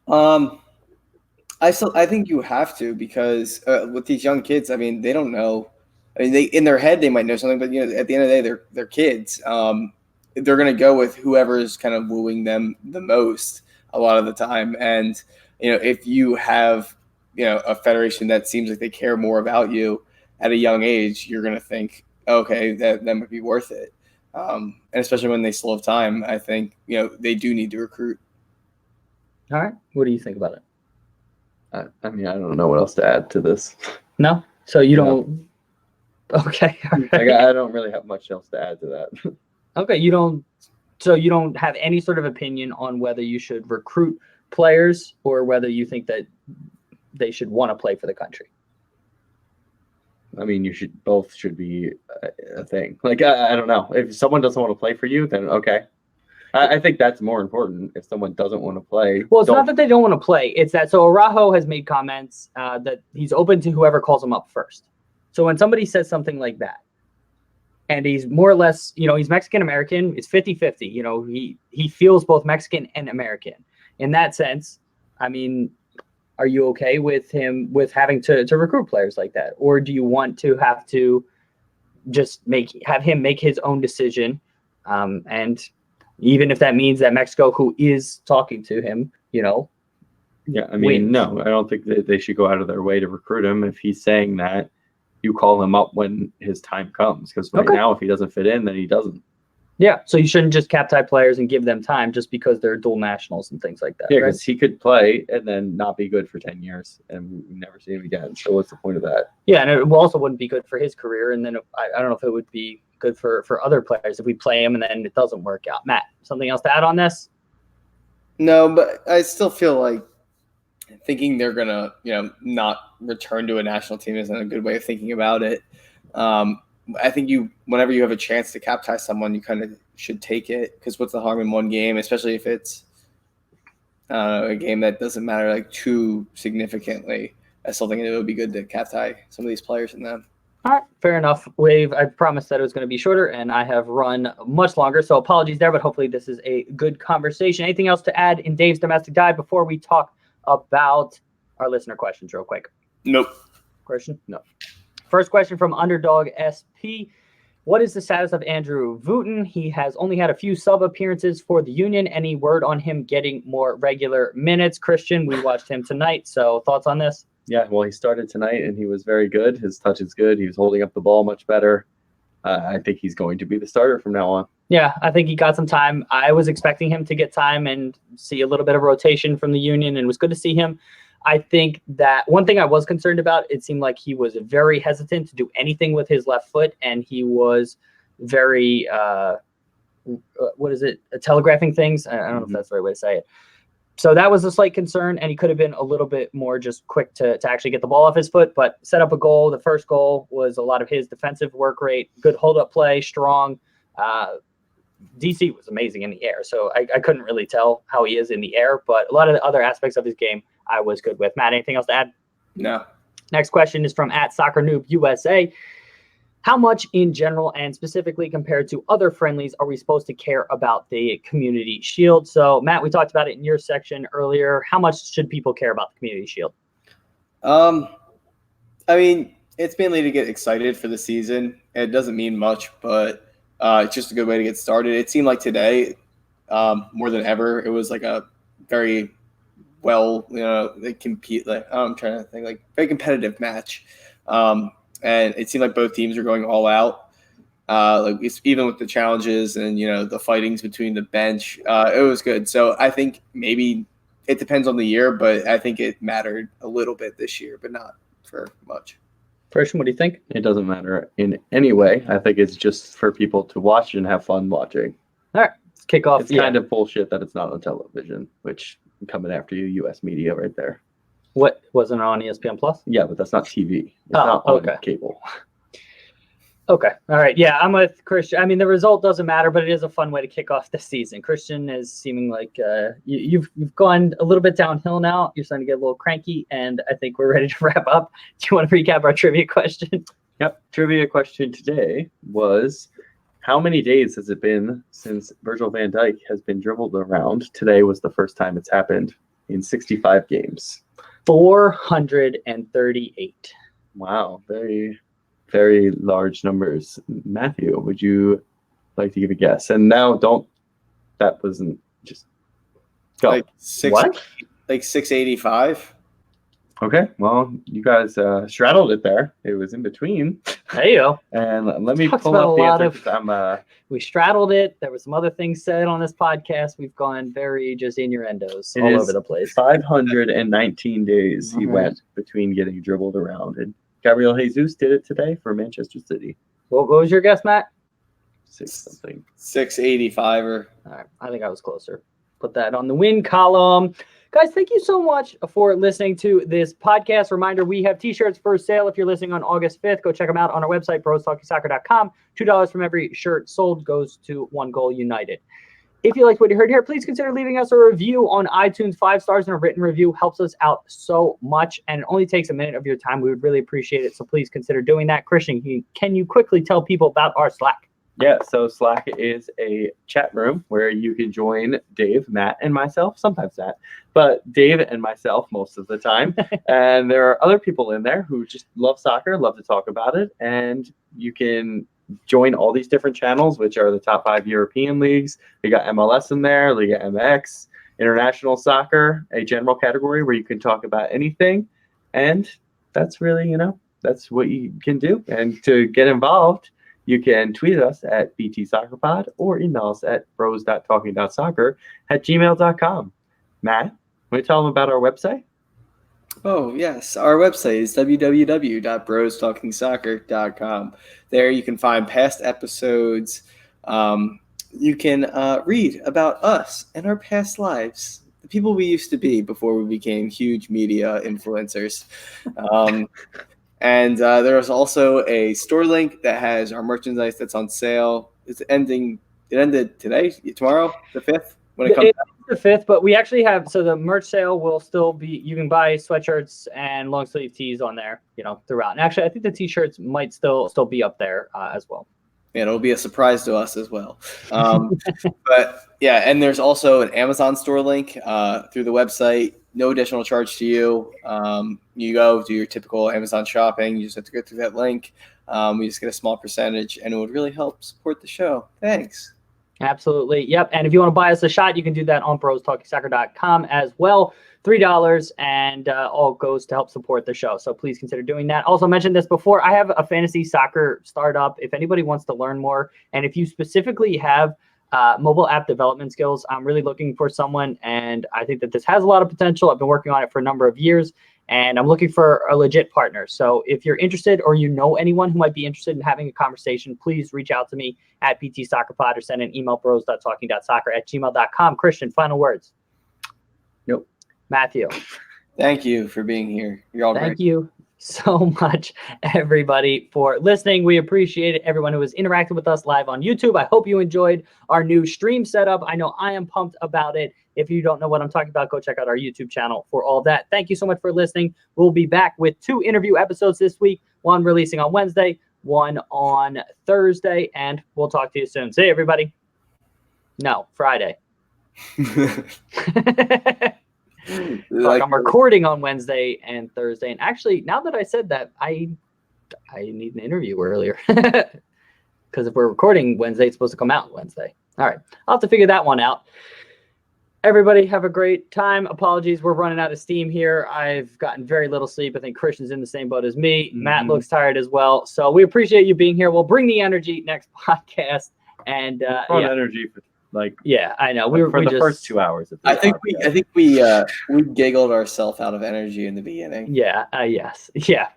I think you have to, because with these young kids, they don't know. They in their head they might know something, but at the end of the day, they're kids. They're going to go with whoever's kind of wooing them the most a lot of the time. And if you have a federation that seems like they care more about you at a young age, you're going to think, okay, that might be worth it. And especially when they still have time, I think they do need to recruit. All right, what do you think about it? I don't know what else to add to this. No? So you don't... Okay. All right. I don't really have much else to add to that. Okay, you don't So you don't have any sort of opinion on whether you should recruit players or whether you think that they should want to play for the country. I mean, both should be a thing. Like, I don't know. If someone doesn't want to play for you, then okay. I think that's more important. If someone doesn't want to play, well, it's not that they don't want to play. It's that Araujo has made comments that he's open to whoever calls him up first. So when somebody says something like that, and he's more or less, he's Mexican-American, it's 50-50. He feels both Mexican and American. In that sense, I mean, are you okay with having to recruit players like that? Or do you want to have to just have him make his own decision? And even if that means that Mexico, who is talking to him, Yeah, I mean, wins. No, I don't think that they should go out of their way to recruit him. If he's saying that, you call him up when his time comes. Because now, if he doesn't fit in, then he doesn't. Yeah, so you shouldn't just cap tie players and give them time just because they're dual nationals and things like that. Yeah, because he could play and then not be good for 10 years and we never see him again. So what's the point of that? Yeah, and it also wouldn't be good for his career. And then I don't know if it would be good for other players if we play him and then it doesn't work out. Matt, something else to add on this? No, but I still feel like thinking they're going to, not return to a national team isn't a good way of thinking about it. I think whenever you have a chance to cap tie someone, you kind of should take it, because what's the harm in one game, especially if it's a game that doesn't matter like too significantly. I still think it would be good to cap tie some of these players in them. All right, fair enough. I promised that it was going to be shorter, and I have run much longer, so apologies there, but hopefully this is a good conversation. Anything else to add in Dave's Domestic Dive before we talk about our listener questions real quick? Nope. Question? No. First question from Underdog SP. What is the status of Andrew Wooten? He has only had a few sub appearances for the Union. Any word on him getting more regular minutes? Christian, we watched him tonight, so thoughts on this? Yeah, well, he started tonight and he was very good. His touch is good. He was holding up the ball much better. I think he's going to be the starter from now on. Yeah, I think he got some time. I was expecting him to get time and see a little bit of rotation from the Union, and it was good to see him. I think that one thing I was concerned about, it seemed like he was very hesitant to do anything with his left foot, and he was very, telegraphing things. I don't know if that's the right way to say it. So that was a slight concern, and he could have been a little bit more just quick to actually get the ball off his foot, but set up a goal. The first goal was a lot of his defensive work rate, good hold-up play, strong. DC was amazing in the air, so I couldn't really tell how he is in the air, but a lot of the other aspects of his game I was good with. Matt, anything else to add? No. Next question is from @SoccerNoobUSA. How much in general and specifically compared to other friendlies are we supposed to care about the Community Shield? So, Matt, we talked about it in your section earlier. How much should people care about the Community Shield? I mean, it's mainly to get excited for the season. It doesn't mean much, but it's just a good way to get started. It seemed like today, more than ever, it was like a very they compete. I'm trying to think, very competitive match. And it seemed like both teams were going all out. Even with the challenges and, the fightings between the bench, it was good. So I think maybe it depends on the year, but I think it mattered a little bit this year, but not for much. Christian, what do you think? It doesn't matter in any way. I think it's just for people to watch and have fun watching. All right, let's kick off. It's kind of bullshit that it's not on television, which coming after you, U.S. media right there. What, wasn't it on ESPN Plus? Yeah, but that's not TV. It's not on cable. Okay. All right. Yeah, I'm with Christian. I mean, the result doesn't matter, but it is a fun way to kick off the season. Christian is seeming like you've gone a little bit downhill now. You're starting to get a little cranky, and I think we're ready to wrap up. Do you want to recap our trivia question? Yep. Trivia question today was, how many days has it been since Virgil van Dijk has been dribbled around? Today was the first time it's happened in 65 games. 438. Wow. Very, very large numbers. Matthew, would you like to give a guess? And now that wasn't just go. Like 685. Okay, well, you guys straddled it there. It was in between. There you go. And let me pull up the answer. We straddled it. There were some other things said on this podcast. We've gone very just innuendos all over the place. 519 days he went between getting dribbled around. And Gabriel Jesus did it today for Manchester City. What was your guess, Matt? 6 something. 685 or. All right, I think I was closer. Put that on the win column. Guys, thank you so much for listening to this podcast. Reminder, we have t-shirts for sale. If you're listening on August 5th, go check them out on our website, brostalkingsoccer.com. $2 from every shirt sold goes to One Goal United. If you liked what you heard here, please consider leaving us a review on iTunes. 5 stars and a written review helps us out so much, and it only takes a minute of your time. We would really appreciate it, so please consider doing that. Christian, can you quickly tell people about our Slack? Yeah, so Slack is a chat room where you can join Dave, Matt, and myself, sometimes Matt, but Dave and myself most of the time. And there are other people in there who just love soccer, love to talk about it, and you can join all these different channels, which are the top 5 European leagues. We got MLS in there, Liga MX, international soccer, a general category where you can talk about anything. And that's really, that's what you can do. And to get involved, you can tweet us at BTSoccerPod or email us at bros.talking.soccer@gmail.com. Matt, want to tell them about our website? Oh, yes. Our website is www.brostalkingsoccer.com. There you can find past episodes. You can read about us and our past lives, the people we used to be before we became huge media influencers. And there is also a store link that has our merchandise that's on sale. It ended today, tomorrow, the 5th, when it comes out. The 5th, but we actually have, so the merch sale will still be, you can buy sweatshirts and long sleeve tees on there, throughout. And actually, I think the t-shirts might still be up there as well. And it'll be a surprise to us as well. But yeah, and there's also an Amazon store link through the website. No additional charge to you. You go do your typical Amazon shopping. You just have to go through that link. We just get a small percentage, and it would really help support the show. Thanks. Absolutely. Yep. And if you want to buy us a shot, you can do that on brostalkingsoccer.com as well. $3, and all goes to help support the show. So please consider doing that. Also mentioned this before, I have a fantasy soccer startup. If anybody wants to learn more, and if you specifically have mobile app development skills, I'm really looking for someone, and I think that this has a lot of potential. I've been working on it for a number of years, and I'm looking for a legit partner. So if you're interested, or you know anyone who might be interested in having a conversation, please reach out to me at BTSoccerPod or send an email, bros.talking.soccer@gmail.com. Christian, final words. Nope. Matthew. Thank you for being here. You're all great. Thank you so much, everybody, for listening. We appreciate it. Everyone who has interacted with us live on YouTube. I hope you enjoyed our new stream setup. I know I am pumped about it. If you don't know what I'm talking about, go check out our YouTube channel for all that. Thank you so much for listening. We'll be back with 2 interview episodes this week, one releasing on Wednesday, one on Thursday, and we'll talk to you soon. See you, everybody. No, Friday. I'm recording on Wednesday and Thursday. And actually, now that I said that, I need an interview earlier. Because if we're recording Wednesday, it's supposed to come out Wednesday. All right. I'll have to figure that one out. Everybody have a great time. Apologies, we're running out of steam here. I've gotten very little sleep. I think Christian's in the same boat as me. Mm-hmm. Matt looks tired as well. So we appreciate you being here. We'll bring the energy next podcast. And energy for I know. We just first 2 hours. I think we giggled ourselves out of energy in the beginning. Yeah. Yes. Yeah.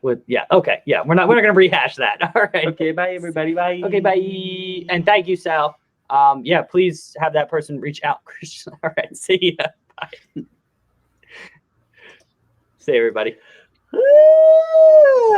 Okay. Yeah. We're not gonna rehash that. All right. Okay. Bye, everybody. Bye. Okay. Bye. And thank you, Sal. Please have that person reach out, Christian. All right. See ya. Bye. See you, everybody.